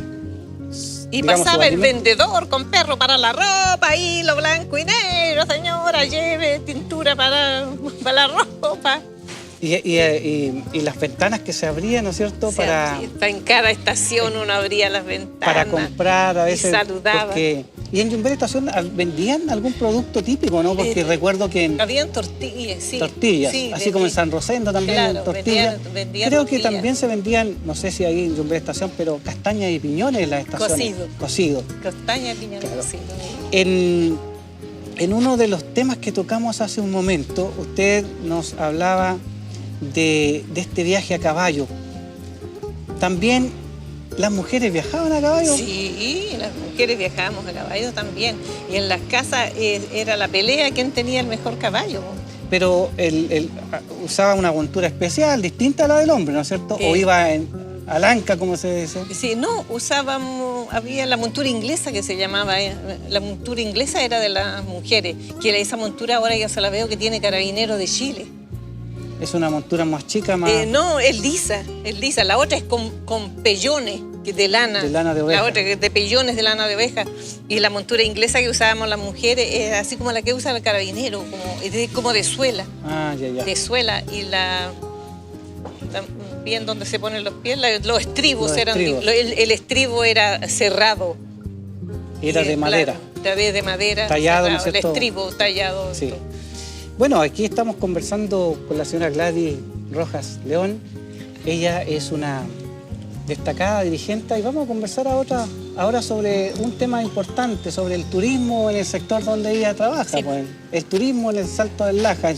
[SPEAKER 2] Y pasaba el vendedor con perro para la ropa, hilo blanco y negro, señora, lleve tintura para la ropa.
[SPEAKER 1] Y las ventanas que se abrían, ¿no es cierto?
[SPEAKER 2] En cada estación uno abría las ventanas.
[SPEAKER 1] Para comprar a veces.
[SPEAKER 2] Y saludaba.
[SPEAKER 1] ¿Y en Yumbel Estación vendían algún producto típico, no? Porque recuerdo que...
[SPEAKER 2] Habían tortillas, sí.
[SPEAKER 1] Tortillas,
[SPEAKER 2] sí,
[SPEAKER 1] así como en San Rosendo también,
[SPEAKER 2] claro,
[SPEAKER 1] tortillas.
[SPEAKER 2] Vendían
[SPEAKER 1] Creo
[SPEAKER 2] tortillas.
[SPEAKER 1] que también se vendían, no sé si ahí en Yumbel Estación, pero castañas y piñones en las estaciones.
[SPEAKER 2] Cocido. Castañas y piñones, claro. Cocido.
[SPEAKER 1] En uno de los temas que tocamos hace un momento, usted nos hablaba de este viaje a caballo. También las mujeres viajaban a caballo.
[SPEAKER 2] Sí, las mujeres viajábamos a caballo también. Y en las casas era la pelea quién tenía el mejor caballo.
[SPEAKER 1] Pero usaba una montura especial, distinta a la del hombre, ¿no es cierto? O iba al anca, como se dice.
[SPEAKER 2] Sí, no, había la montura inglesa que se llamaba. La montura inglesa era de las mujeres, que esa montura ahora ya se la veo que tiene Carabineros de Chile.
[SPEAKER 1] ¿Es una montura más chica, más...?
[SPEAKER 2] No, es lisa. La otra es con pellones de lana.
[SPEAKER 1] De lana de oveja.
[SPEAKER 2] La otra es de pellones de lana de oveja. Y la montura inglesa que usábamos las mujeres es así como la que usa el carabinero, como de suela.
[SPEAKER 1] Ah, ya.
[SPEAKER 2] De suela. Y bien donde se ponen los pies, los estribos eran... El estribo era cerrado.
[SPEAKER 1] Era de madera.
[SPEAKER 2] De madera.
[SPEAKER 1] Tallado, ¿no es
[SPEAKER 2] cierto? El estribo tallado.
[SPEAKER 1] Sí. Bueno, aquí estamos conversando con la señora Gladys Rojas León. Ella es una destacada dirigente y vamos a conversar ahora sobre un tema importante, sobre el turismo en el sector donde ella trabaja. Sí. Pues, el turismo en el Salto del Laja.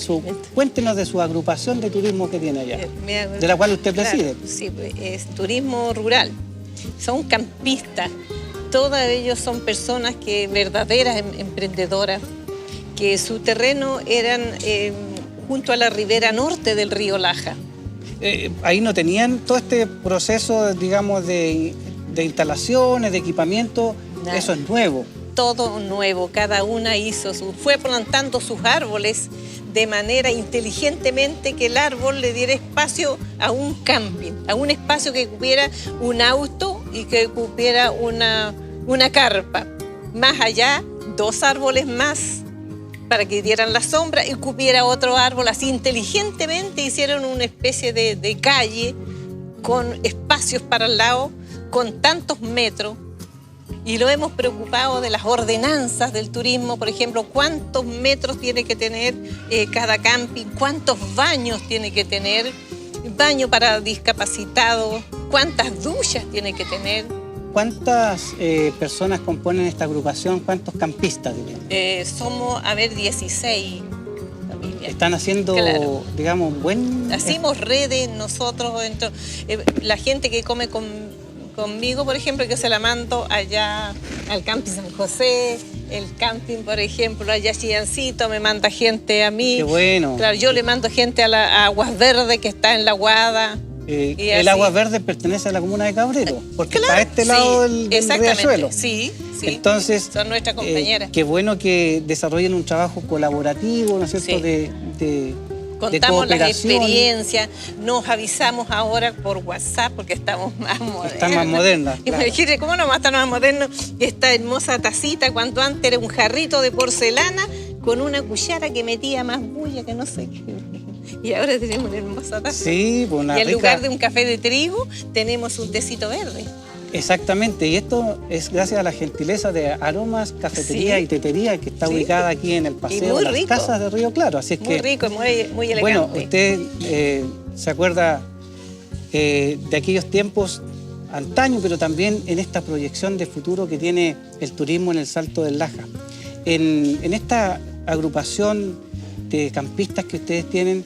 [SPEAKER 1] Cuéntenos de su agrupación de turismo que tiene allá, de la cual usted preside.
[SPEAKER 2] Sí, es turismo rural. Son campistas. Todos ellos son personas verdaderas emprendedoras, que su terreno eran junto a la ribera norte del río Laja.
[SPEAKER 1] Ahí no tenían todo este proceso, digamos, de instalaciones, de equipamiento
[SPEAKER 2] Nada.
[SPEAKER 1] Eso es nuevo.
[SPEAKER 2] Todo nuevo, cada una fue plantando sus árboles de manera inteligentemente que el árbol le diera espacio a un camping, a un espacio que cupiera un auto y que cupiera una carpa. Más allá, 2 árboles más para que dieran la sombra y cupiera otro árbol. Así inteligentemente hicieron una especie de calle con espacios para el lado, con tantos metros. Y lo hemos preocupado de las ordenanzas del turismo, por ejemplo, cuántos metros tiene que tener cada camping, cuántos baños tiene que tener, baño para discapacitados, cuántas duchas tiene que tener.
[SPEAKER 1] ¿Cuántas personas componen esta agrupación? ¿Cuántos campistas, diríamos?
[SPEAKER 2] Somos, 16 familias.
[SPEAKER 1] Están haciendo,
[SPEAKER 2] claro,
[SPEAKER 1] digamos, un buen...
[SPEAKER 2] Hacemos redes nosotros, la gente que come conmigo, por ejemplo, que se la mando allá al camping San José, el camping, por ejemplo, allá Chillancito, me manda gente a mí.
[SPEAKER 1] Qué bueno.
[SPEAKER 2] Claro, yo le mando gente a Aguas Verdes, que está en La Guada.
[SPEAKER 1] El Aguas Verdes pertenece a la comuna de Cabrero, porque
[SPEAKER 2] claro,
[SPEAKER 1] está a este lado del riachuelo.
[SPEAKER 2] Sí, sí.
[SPEAKER 1] Entonces,
[SPEAKER 2] son nuestras compañeras.
[SPEAKER 1] Qué bueno que desarrollen un trabajo colaborativo, ¿no es cierto?,
[SPEAKER 2] sí.
[SPEAKER 1] de
[SPEAKER 2] Contamos las
[SPEAKER 1] cooperación.
[SPEAKER 2] Experiencias, nos avisamos ahora por WhatsApp porque estamos más modernas.
[SPEAKER 1] Están más modernas. Claro.
[SPEAKER 2] Imagínate, ¿cómo no vamos a estar más modernos? Esta hermosa tacita, cuando antes era un jarrito de porcelana con una cuchara que metía más bulla que no sé qué. Y ahora tenemos una hermosa taza.
[SPEAKER 1] Sí, pues una
[SPEAKER 2] y en
[SPEAKER 1] rica...
[SPEAKER 2] lugar de un café de trigo, tenemos un tecito verde.
[SPEAKER 1] Exactamente, y esto es gracias a la gentileza de Aromas, Cafetería y Tetería, que está ubicada aquí en el Paseo Las Casas de Río Claro. Así es
[SPEAKER 2] muy rico, muy elegante.
[SPEAKER 1] Bueno, usted se acuerda de aquellos tiempos antaño, pero también en esta proyección de futuro que tiene el turismo en el Salto del Laja. En esta agrupación de campistas que ustedes tienen,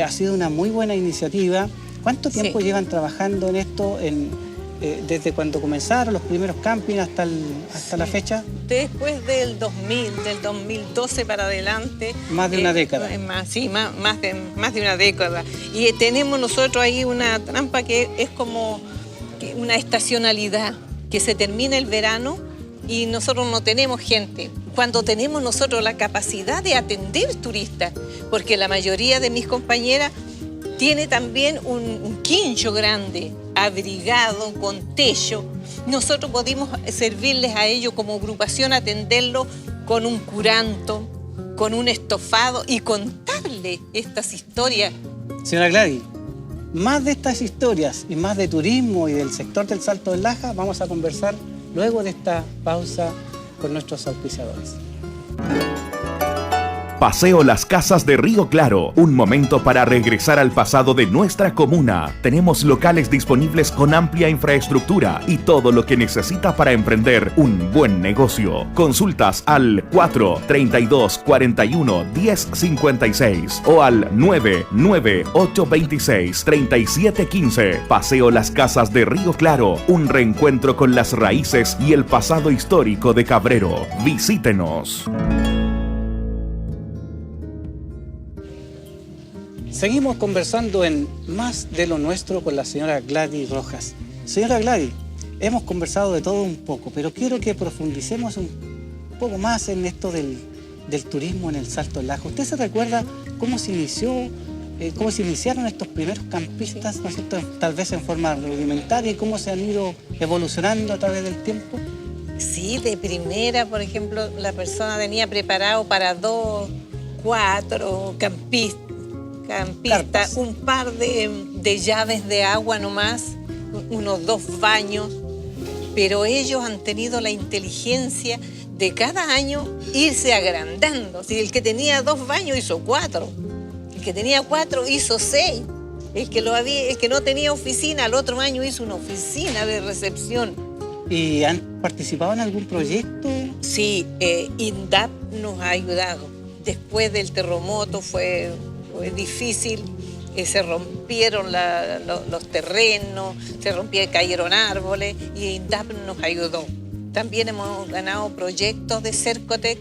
[SPEAKER 1] ha sido una muy buena iniciativa. ¿Cuánto tiempo llevan trabajando en esto, desde cuando comenzaron los primeros campings hasta la fecha?
[SPEAKER 2] Después del 2000, del 2012 para adelante.
[SPEAKER 1] Más de una década.
[SPEAKER 2] Más de una década. Y tenemos nosotros ahí una trampa que es como una estacionalidad, que se termina el verano y nosotros no tenemos gente. Cuando tenemos nosotros la capacidad de atender turistas, porque la mayoría de mis compañeras tiene también un quincho grande, abrigado, con techo. Nosotros podemos servirles a ellos como agrupación, atenderlos con un curanto, con un estofado y contarles estas historias.
[SPEAKER 1] Señora Gladys, más de estas historias y más de turismo y del sector del Salto del Laja vamos a conversar luego de esta pausa con nuestros auspiciadores.
[SPEAKER 3] Paseo Las Casas de Río Claro, un momento para regresar al pasado de nuestra comuna. Tenemos locales disponibles con amplia infraestructura y todo lo que necesita para emprender un buen negocio. Consultas al 432-41-1056 o al 99826-3715. Paseo Las Casas de Río Claro, un reencuentro con las raíces y el pasado histórico de Cabrero. Visítenos.
[SPEAKER 1] Seguimos conversando en Más de lo Nuestro con la señora Gladys Rojas. Señora Gladys, hemos conversado de todo un poco, pero quiero que profundicemos un poco más en esto del turismo en el Salto del Laja. ¿Usted se recuerda cómo se inició, cómo se iniciaron estos primeros campistas, ¿no es cierto?, tal vez en forma rudimentaria, y cómo se han ido evolucionando a través del tiempo?
[SPEAKER 2] Sí, de primera, por ejemplo, la persona tenía preparado para 2, 4 campistas, un par de llaves de agua nomás, unos 2 baños, pero ellos han tenido la inteligencia de cada año irse agrandando. Si el que tenía 2 baños hizo 4, el que tenía 4 hizo 6, el que no tenía oficina al otro año hizo una oficina de recepción.
[SPEAKER 1] ¿Y han participado en algún proyecto?
[SPEAKER 2] Sí, INDAP nos ha ayudado. Después del terremoto fue difícil, se rompieron los terrenos, cayeron árboles y INDAP nos ayudó. También hemos ganado proyectos de Cercotec,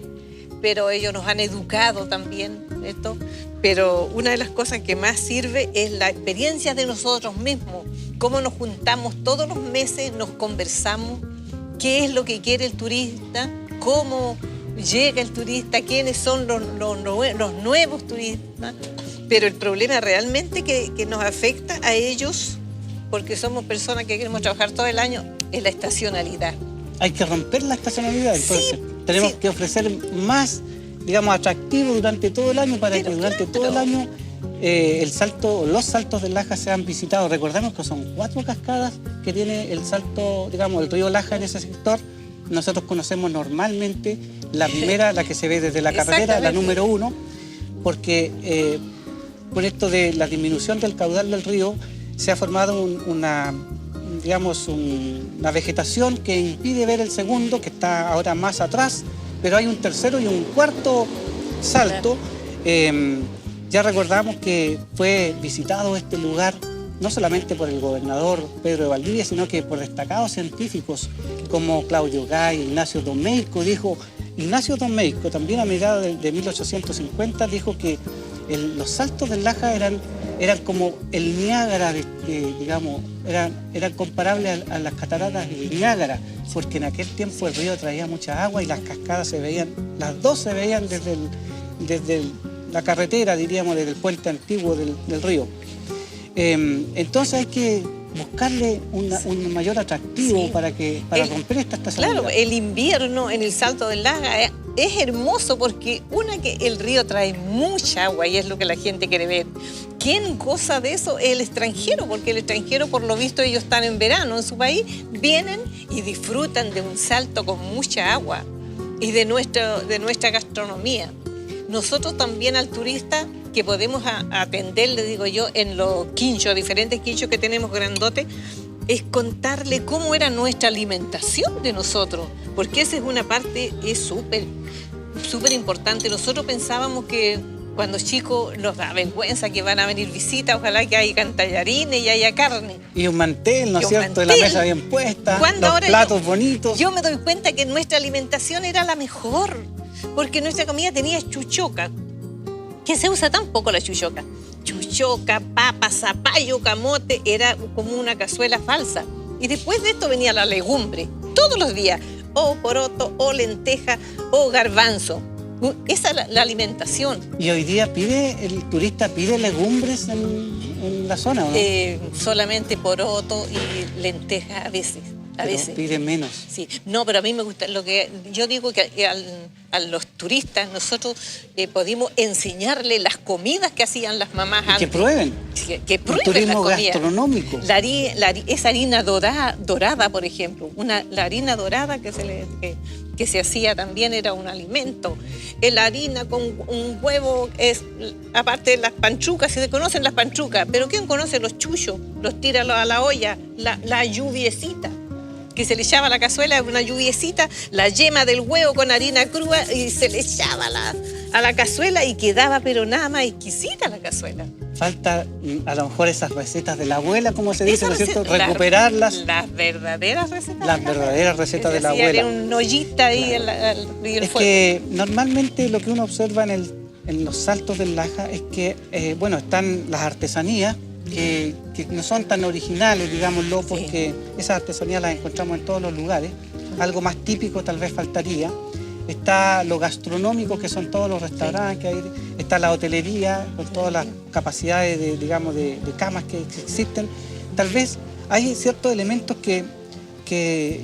[SPEAKER 2] pero ellos nos han educado también esto. Pero una de las cosas que más sirve es la experiencia de nosotros mismos, cómo nos juntamos todos los meses, nos conversamos qué es lo que quiere el turista, cómo llega el turista, quiénes son los nuevos turistas. Pero el problema realmente que nos afecta a ellos, porque somos personas que queremos trabajar todo el año, es la estacionalidad.
[SPEAKER 1] Hay que romper la estacionalidad, entonces tenemos que ofrecer más, digamos, atractivo durante todo el año para que durante todo el año los saltos del Laja sean visitados. Recordemos que son 4 cascadas que tiene el salto, digamos, el río Laja en ese sector. Nosotros conocemos normalmente la primera, la que se ve desde la carretera, la número 1, porque con esto de la disminución del caudal del río se ha formado una vegetación que impide ver el segundo, que está ahora más atrás, pero hay un tercero y un cuarto salto. Ya recordamos que fue visitado este lugar no solamente por el gobernador Pedro de Valdivia, sino que por destacados científicos como Claudio Gay, Ignacio Domeyko. Ignacio Domeyko, también a mediados de 1850, dijo que los saltos del Laja eran como el Niágara, digamos, eran comparables a las cataratas del Niágara, porque en aquel tiempo el río traía mucha agua y las cascadas se veían, las dos se veían desde la carretera, diríamos, desde el puente antiguo del río. Entonces hay que buscarle un mayor atractivo para romper esta estacionalidad.
[SPEAKER 2] Claro, el invierno en el Salto del Laja es hermoso porque que el río trae mucha agua y es lo que la gente quiere ver. ¿Quién goza de eso? El extranjero, porque el extranjero, por lo visto, ellos están en verano en su país, vienen y disfrutan de un salto con mucha agua y de nuestra gastronomía. Nosotros también al turista que podemos atender, le digo yo, en los quinchos, diferentes quinchos que tenemos grandotes, es contarle cómo era nuestra alimentación de nosotros, porque esa es una parte, es súper importante. Nosotros pensábamos que cuando chicos nos da vergüenza que van a venir visitas, ojalá que haya tallarines y haya carne.
[SPEAKER 1] Y un mantel, ¿no es cierto?, de la mesa bien puesta, los platos bonitos.
[SPEAKER 2] Yo me doy cuenta que nuestra alimentación era la mejor, porque nuestra comida tenía chuchoca, que se usa tan poco la chuchoca. Chuchoca, papa, zapallo, camote, era como una cazuela falsa. Y después de esto venía la legumbre, todos los días, o poroto, o lenteja, o garbanzo. Esa es la alimentación.
[SPEAKER 1] ¿Y hoy día el turista pide legumbres en la zona, o no?
[SPEAKER 2] Solamente poroto y lenteja a veces.
[SPEAKER 1] Pide menos.
[SPEAKER 2] Sí, no, pero a mí me gusta, lo que yo digo que a los turistas nosotros pudimos enseñarle las comidas que hacían las mamás antes.
[SPEAKER 1] Que prueben.
[SPEAKER 2] Que prueben
[SPEAKER 1] el turismo
[SPEAKER 2] las comidas.
[SPEAKER 1] gastronómico.
[SPEAKER 2] Esa harina dorada, por ejemplo, la harina dorada que se hacía también era un alimento. La harina con un huevo, aparte de las panchucas, si se conocen las panchucas, pero ¿quién conoce los chullos? Los tira a la olla, la lluviecita, que se le echaba a la cazuela, una lluviecita, la yema del huevo con harina cruda y se le echaba a la cazuela y quedaba pero nada más exquisita la cazuela.
[SPEAKER 1] Falta a lo mejor esas recetas de la abuela, como se dice, ¿no es cierto? Recuperarlas.
[SPEAKER 2] Las verdaderas recetas.
[SPEAKER 1] Las verdaderas recetas de la abuela. Es que normalmente lo que uno observa en los saltos del Laja es que, están las artesanías, que no son tan originales, digámoslo, porque esas artesanías las encontramos en todos los lugares. Algo más típico tal vez faltaría. Está lo gastronómico, que son todos los restaurantes que hay. Está la hotelería, con todas las capacidades de camas que existen. Tal vez hay ciertos elementos que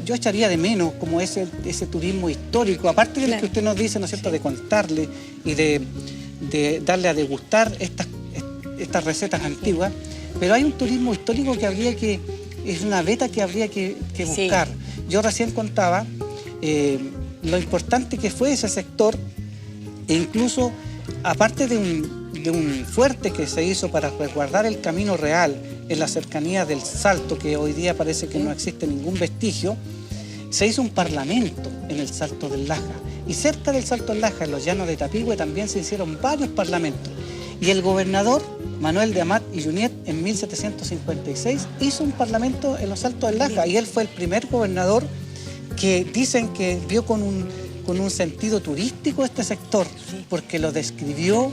[SPEAKER 1] yo echaría de menos, como ese turismo histórico, aparte del que usted nos dice, ¿no es cierto?, de contarle y de darle a degustar estas recetas antiguas. Pero hay un turismo histórico que es una beta que habría que buscar. Yo recién contaba lo importante que fue ese sector, e incluso aparte de un fuerte que se hizo para resguardar el camino real en las cercanías del Salto, que hoy día parece que no existe ningún vestigio, se hizo un parlamento en el Salto del Laja. Y cerca del Salto del Laja, en los llanos de Tapigüe, también se hicieron varios parlamentos. Y el gobernador Manuel de Amat y Junyent, en 1756, hizo un parlamento en los Saltos del Laja. Y él fue el primer gobernador que dicen que vio con un sentido turístico este sector, porque lo describió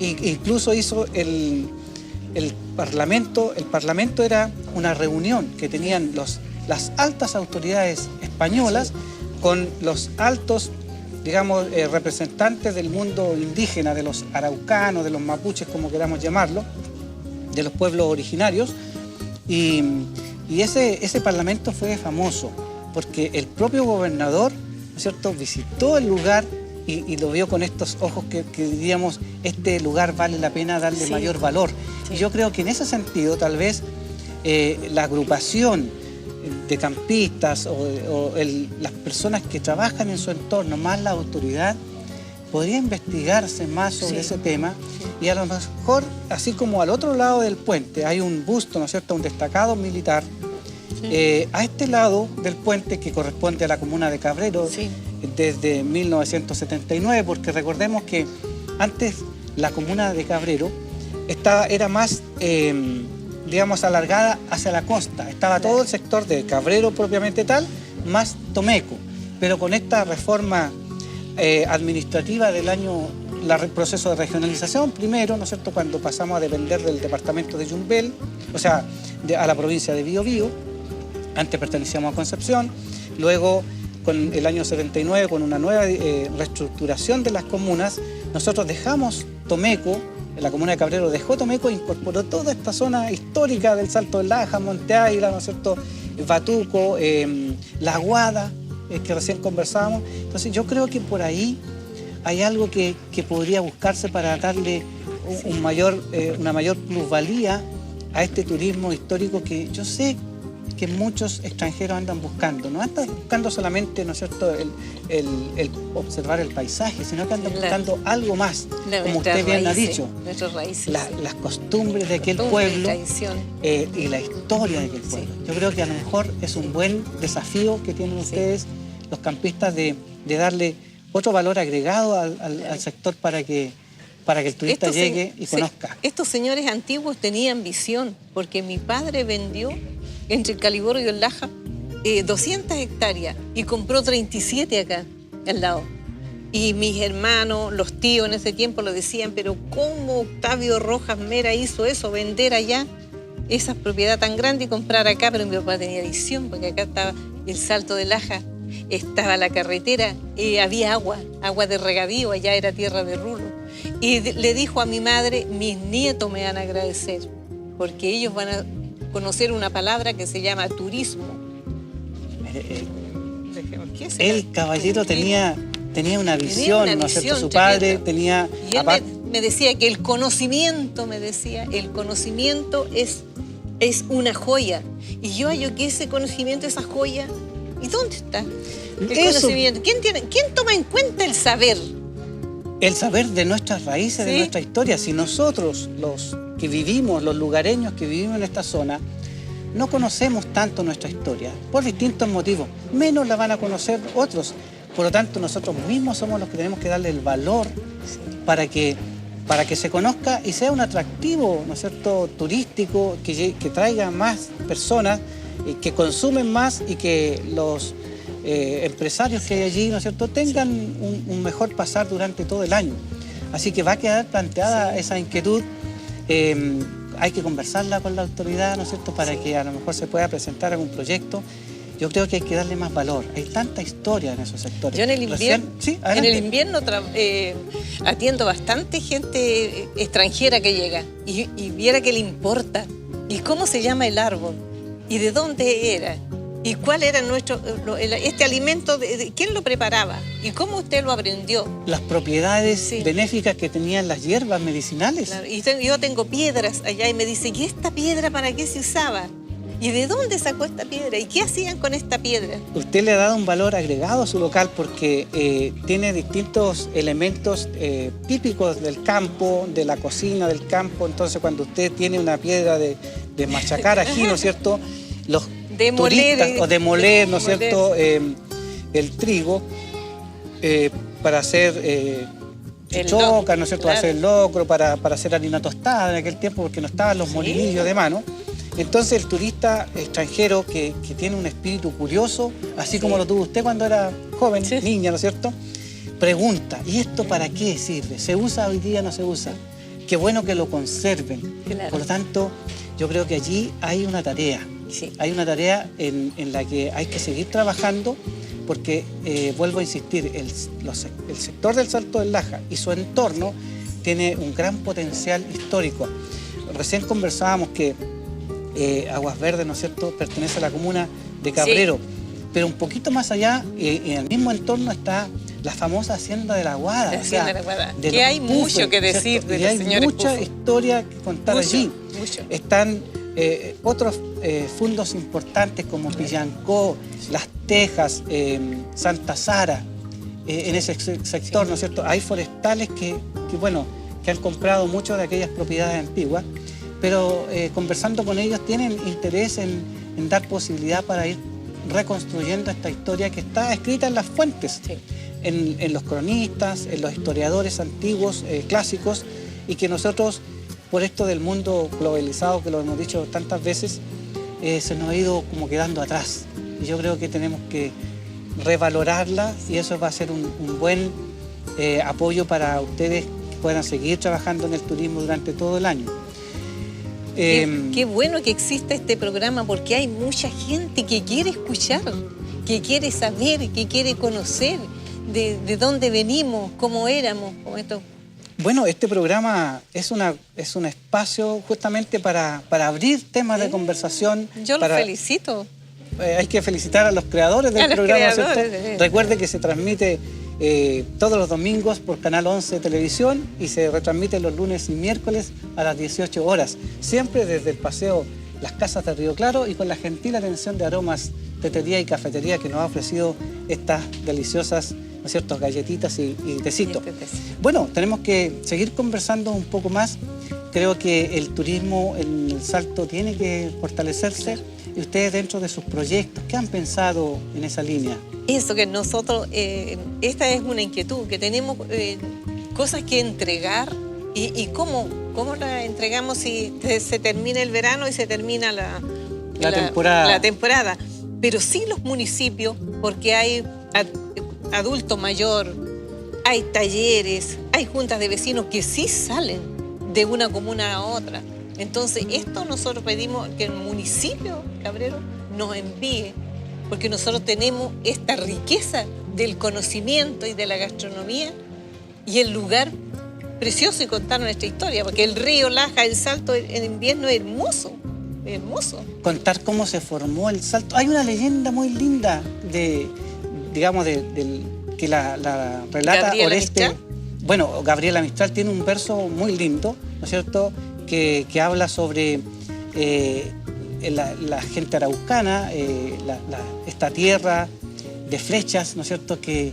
[SPEAKER 1] e incluso hizo el parlamento. El parlamento era una reunión que tenían los las altas autoridades españolas con los altos, digamos, representantes del mundo indígena, de los araucanos, de los mapuches, como queramos llamarlo, de los pueblos originarios. Y ese parlamento fue famoso porque el propio gobernador, ¿no es cierto?, visitó el lugar y lo vio con estos ojos que diríamos, este lugar vale la pena darle mayor valor. Y yo creo que en ese sentido, tal vez, la agrupación de campistas las personas que trabajan en su entorno, más la autoridad, podría investigarse más sobre ese tema y a lo mejor, así como al otro lado del puente hay un busto, ¿no es cierto?, un destacado militar, a este lado del puente, que corresponde a la comuna de Cabrero, desde 1979, porque recordemos que antes la comuna de Cabrero era más, digamos, alargada hacia la costa. Estaba todo el sector de Cabrero propiamente tal, más Tomeco. Pero con esta reforma administrativa del año, el proceso de regionalización, primero, ¿no es cierto?, cuando pasamos a depender del departamento de Yumbel, o sea, a la provincia de Biobío, antes pertenecíamos a Concepción, luego con el año 79, con una nueva reestructuración de las comunas, nosotros dejamos Tomeco, la comuna de Cabrero dejó Tomeco e incorporó toda esta zona histórica del Salto del Laja, Monte Águila, ¿no es cierto?, Batuco, La Aguada, que recién conversábamos. Entonces yo creo que por ahí hay algo que podría buscarse para darle una mayor plusvalía a este turismo histórico que yo sé que muchos extranjeros andan buscando. No andan buscando solamente, ¿no es cierto?, el observar el paisaje, sino que andan buscando algo más, como usted bien ha dicho.
[SPEAKER 2] Nuestras raíces.
[SPEAKER 1] Las costumbres de aquel pueblo y la historia de aquel pueblo. Yo creo que a lo mejor es un buen desafío que tienen ustedes, los campistas, de darle otro valor agregado al sector para que el turista llegue y conozca.
[SPEAKER 2] Estos señores antiguos tenían visión, porque mi padre vendió entre el Caliborro y el Laja 200 hectáreas y compró 37 acá, al lado. Y mis hermanos, los tíos en ese tiempo lo decían, pero ¿cómo Octavio Rojas Mera hizo eso, vender allá esa propiedad tan grande y comprar acá? Pero mi papá tenía visión, porque acá estaba el Salto del Laja, estaba la carretera, había agua de regadío, allá era tierra de rulo. Y le dijo a mi madre, mis nietos me van a agradecer, porque ellos van a conocer una palabra que se llama turismo.
[SPEAKER 1] El caballero tenía una visión, ¿no es cierto? Su padre tenía...
[SPEAKER 2] Y él me decía que el conocimiento es una joya. Y yo hallo que ese conocimiento, esa joya, ¿y dónde está el conocimiento? ¿Quién toma en cuenta el saber?
[SPEAKER 1] El saber de nuestras raíces, de nuestra historia. Si nosotros, los que vivimos, los lugareños que vivimos en esta zona, no conocemos tanto nuestra historia, por distintos motivos, menos la van a conocer otros. Por lo tanto, nosotros mismos somos los que tenemos que darle el valor para que se conozca y sea un atractivo, ¿no es cierto?, turístico, que traiga más personas, que consumen más y que los empresarios que hay allí, ¿no es cierto?, tengan un mejor pasar durante todo el año. Así que va a quedar planteada esa inquietud. Hay que conversarla con la autoridad, ¿no es cierto?, para que a lo mejor se pueda presentar algún proyecto. Yo creo que hay que darle más valor. Hay tanta historia en esos sectores.
[SPEAKER 2] Yo en el invierno, atiendo bastante gente extranjera que llega y viera que le importa. ¿Y cómo se llama el árbol? ¿Y de dónde era? ¿Y cuál era este alimento? ¿Quién lo preparaba? ¿Y cómo usted lo aprendió?
[SPEAKER 1] Las propiedades benéficas que tenían las hierbas medicinales.
[SPEAKER 2] Claro. Y yo tengo piedras allá y me dice, ¿y esta piedra para qué se usaba? ¿Y de dónde sacó esta piedra? ¿Y qué hacían con esta piedra?
[SPEAKER 1] Usted le ha dado un valor agregado a su local porque tiene distintos elementos típicos del campo, de la cocina del campo. Entonces, cuando usted tiene una piedra de machacar ají, ¿no es cierto?, los turistas, de moler, ¿no es cierto?, el trigo para hacer chichoca, ¿no es cierto?, para hacer el locro, para hacer harina tostada en aquel tiempo, porque no estaban los molinillos de mano. Entonces el turista extranjero que tiene un espíritu curioso, así como lo tuvo usted cuando era joven, niña, ¿no es cierto?, pregunta, ¿y esto para qué sirve? ¿Se usa hoy día o no se usa? Qué bueno que lo conserven. Claro. Por lo tanto, yo creo que allí hay una tarea.
[SPEAKER 2] Sí.
[SPEAKER 1] Hay una tarea en la que hay que seguir trabajando porque, vuelvo a insistir, el sector del Salto del Laja y su entorno tiene un gran potencial histórico. Recién conversábamos que Aguas Verdes, ¿no es cierto?, pertenece a la comuna de Cabrero, sí. Pero un poquito más allá, en el mismo entorno está la famosa Hacienda de la Guada.
[SPEAKER 2] La Hacienda de la Guada.
[SPEAKER 1] Que hay
[SPEAKER 2] mucho que decir de los señores
[SPEAKER 1] hay mucha
[SPEAKER 2] Pufo.
[SPEAKER 1] Historia que contar allí.
[SPEAKER 2] Mucho.
[SPEAKER 1] Están otros fundos importantes como Pillancó, Las Tejas, Santa Sara, en ese sector, ¿no es cierto? Hay forestales que han comprado mucho de aquellas propiedades antiguas, pero conversando con ellos tienen interés en dar posibilidad para ir reconstruyendo esta historia que está escrita en las fuentes, sí. en los cronistas, en los historiadores antiguos, clásicos, y que nosotros, por esto del mundo globalizado, que lo hemos dicho tantas veces, se nos ha ido como quedando atrás. Y yo creo que tenemos que revalorarla y eso va a ser un buen apoyo para ustedes que puedan seguir trabajando en el turismo durante todo el año.
[SPEAKER 2] Qué bueno que exista este programa porque hay mucha gente que quiere escuchar, que quiere saber, que quiere conocer de dónde venimos, cómo éramos, como esto.
[SPEAKER 1] Bueno, este programa es un espacio justamente para abrir temas de conversación.
[SPEAKER 2] Yo los felicito.
[SPEAKER 1] Hay que felicitar a los creadores del programa. Recuerde que se transmite todos los domingos por Canal 11 Televisión y se retransmite los lunes y miércoles a las 18 horas. Siempre desde el Paseo Las Casas de Río Claro y con la gentil atención de Aromas, Tetería y Cafetería que nos ha ofrecido estas deliciosas, ¿no es cierto?, galletitas y tecitos. Bueno, tenemos que seguir conversando un poco más. Creo que el turismo en el Salto tiene que fortalecerse. Y ustedes dentro de sus proyectos, ¿qué han pensado en esa línea?
[SPEAKER 2] Eso que nosotros, esta es una inquietud, que tenemos cosas que entregar y cómo la entregamos si se termina el verano y se termina la temporada. Pero sí los municipios, porque hay adulto mayor, hay talleres, hay juntas de vecinos que sí salen de una comuna a otra. Entonces, esto nosotros pedimos que el municipio Cabrero nos envíe, porque nosotros tenemos esta riqueza del conocimiento y de la gastronomía y el lugar precioso y contar nuestra historia, porque el río Laja, el Salto en invierno es hermoso, hermoso.
[SPEAKER 1] Contar cómo se formó el Salto. Hay una leyenda muy linda que la relata
[SPEAKER 2] Gabriela
[SPEAKER 1] Oreste.
[SPEAKER 2] Mistral.
[SPEAKER 1] Bueno, Gabriela Mistral tiene un verso muy lindo, ¿no es cierto?, que habla sobre la gente araucana, esta tierra de flechas, ¿no es cierto?, que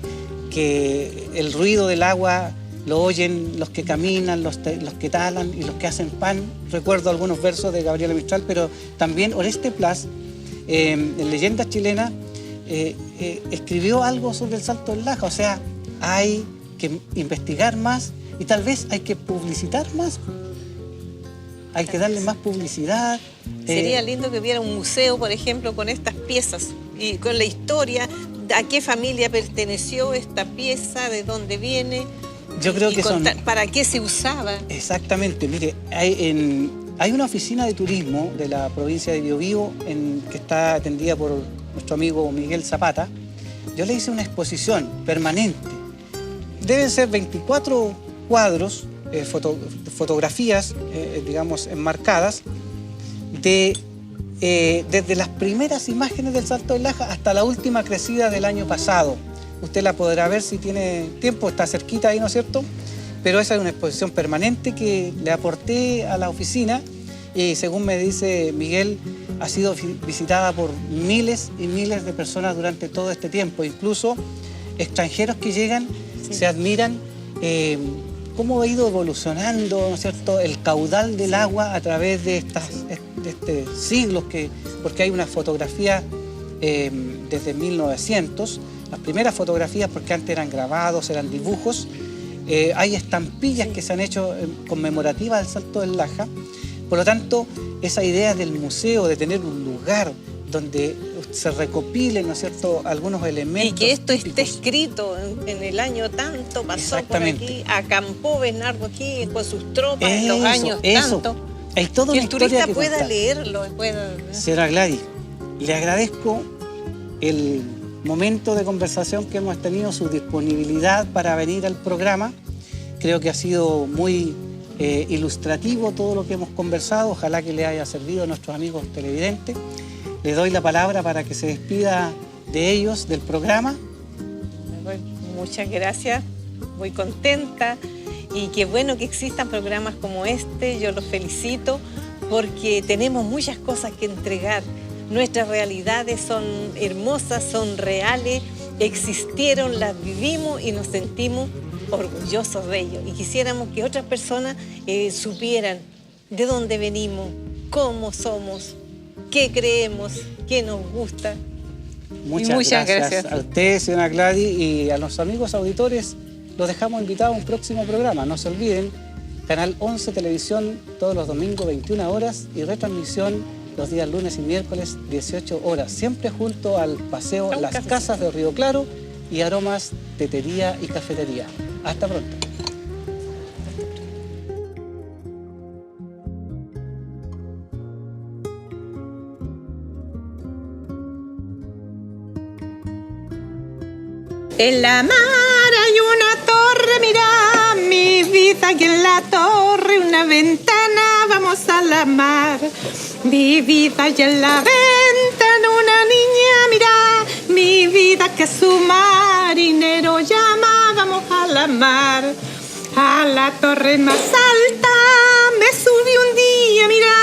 [SPEAKER 1] el ruido del agua lo oyen los que caminan, los que talan y los que hacen pan. Recuerdo algunos versos de Gabriela Mistral, pero también Oreste Plas, en Leyendas Chilenas, escribió algo sobre el Salto del Laja. O sea, hay que investigar más y tal vez hay que publicitar más. Hay que darle más publicidad.
[SPEAKER 2] Sería lindo que hubiera un museo, por ejemplo, con estas piezas y con la historia, a qué familia perteneció esta pieza, de dónde viene.
[SPEAKER 1] Yo creo que
[SPEAKER 2] ¿para qué se usaba?
[SPEAKER 1] Exactamente. Mire, hay una oficina de turismo de la provincia de Biobío que está atendida por nuestro amigo Miguel Zapata. Yo le hice una exposición permanente. Deben ser 24 cuadros, fotografías, digamos, enmarcadas, desde las primeras imágenes del Salto del Laja hasta la última crecida del año pasado. Usted la podrá ver si tiene tiempo, está cerquita ahí, ¿no es cierto? Pero esa es una exposición permanente que le aporté a la oficina y, según me dice Miguel, ha sido visitada por miles y miles de personas durante todo este tiempo. Incluso extranjeros que llegan se admiran cómo ha ido evolucionando, ¿no es cierto?, el caudal del agua a través de siglos, porque hay una fotografía desde 1900, las primeras fotografías, porque antes eran grabados, eran dibujos, hay estampillas que se han hecho conmemorativas del Salto del Laja. Por lo tanto, esa idea del museo, de tener un lugar donde se recopilen, ¿no es cierto?, algunos elementos.
[SPEAKER 2] Y que esto
[SPEAKER 1] típicos.
[SPEAKER 2] esté escrito en el año tanto, pasó por aquí, acampó Bernardo aquí con sus tropas en los años tanto.
[SPEAKER 1] Hay toda
[SPEAKER 2] que
[SPEAKER 1] una
[SPEAKER 2] el turista
[SPEAKER 1] historia que
[SPEAKER 2] pueda
[SPEAKER 1] contar.
[SPEAKER 2] leerlo.
[SPEAKER 1] Señora Gladys, le agradezco el momento de conversación que hemos tenido, su disponibilidad para venir al programa. Creo que ha sido muy ilustrativo todo lo que hemos conversado. Ojalá que le haya servido a nuestros amigos televidentes. Les doy la palabra para que se despida de ellos, del programa.
[SPEAKER 2] Muchas gracias, muy contenta. Y qué bueno que existan programas como este. Yo los felicito porque tenemos muchas cosas que entregar. Nuestras realidades son hermosas, son reales, existieron, las vivimos y nos sentimos orgullosos de ello. Y quisiéramos que otras personas supieran de dónde venimos, cómo somos, qué creemos, qué nos gusta.
[SPEAKER 1] Muchas gracias a usted, señora Gladys, y a los amigos auditores. Los dejamos invitados a un próximo programa. No se olviden, Canal 11 Televisión todos los domingos 21 horas y retransmisión los días lunes y miércoles 18 horas. Siempre junto al paseo Las Casas de Río Claro y Aromas Tetería y Cafetería. Hasta pronto.
[SPEAKER 2] En la mar hay una torre, mira, mi vida, aquí en la torre, una ventana, vamos a la mar. Mi vida, y en la ventana una niña, mira, mi vida, que su marinero llama, vamos a la mar. A la torre más alta me subí un día, mira,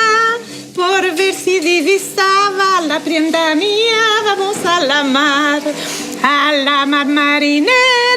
[SPEAKER 2] por ver si divisaba la prenda mía, vamos a la mar marinero.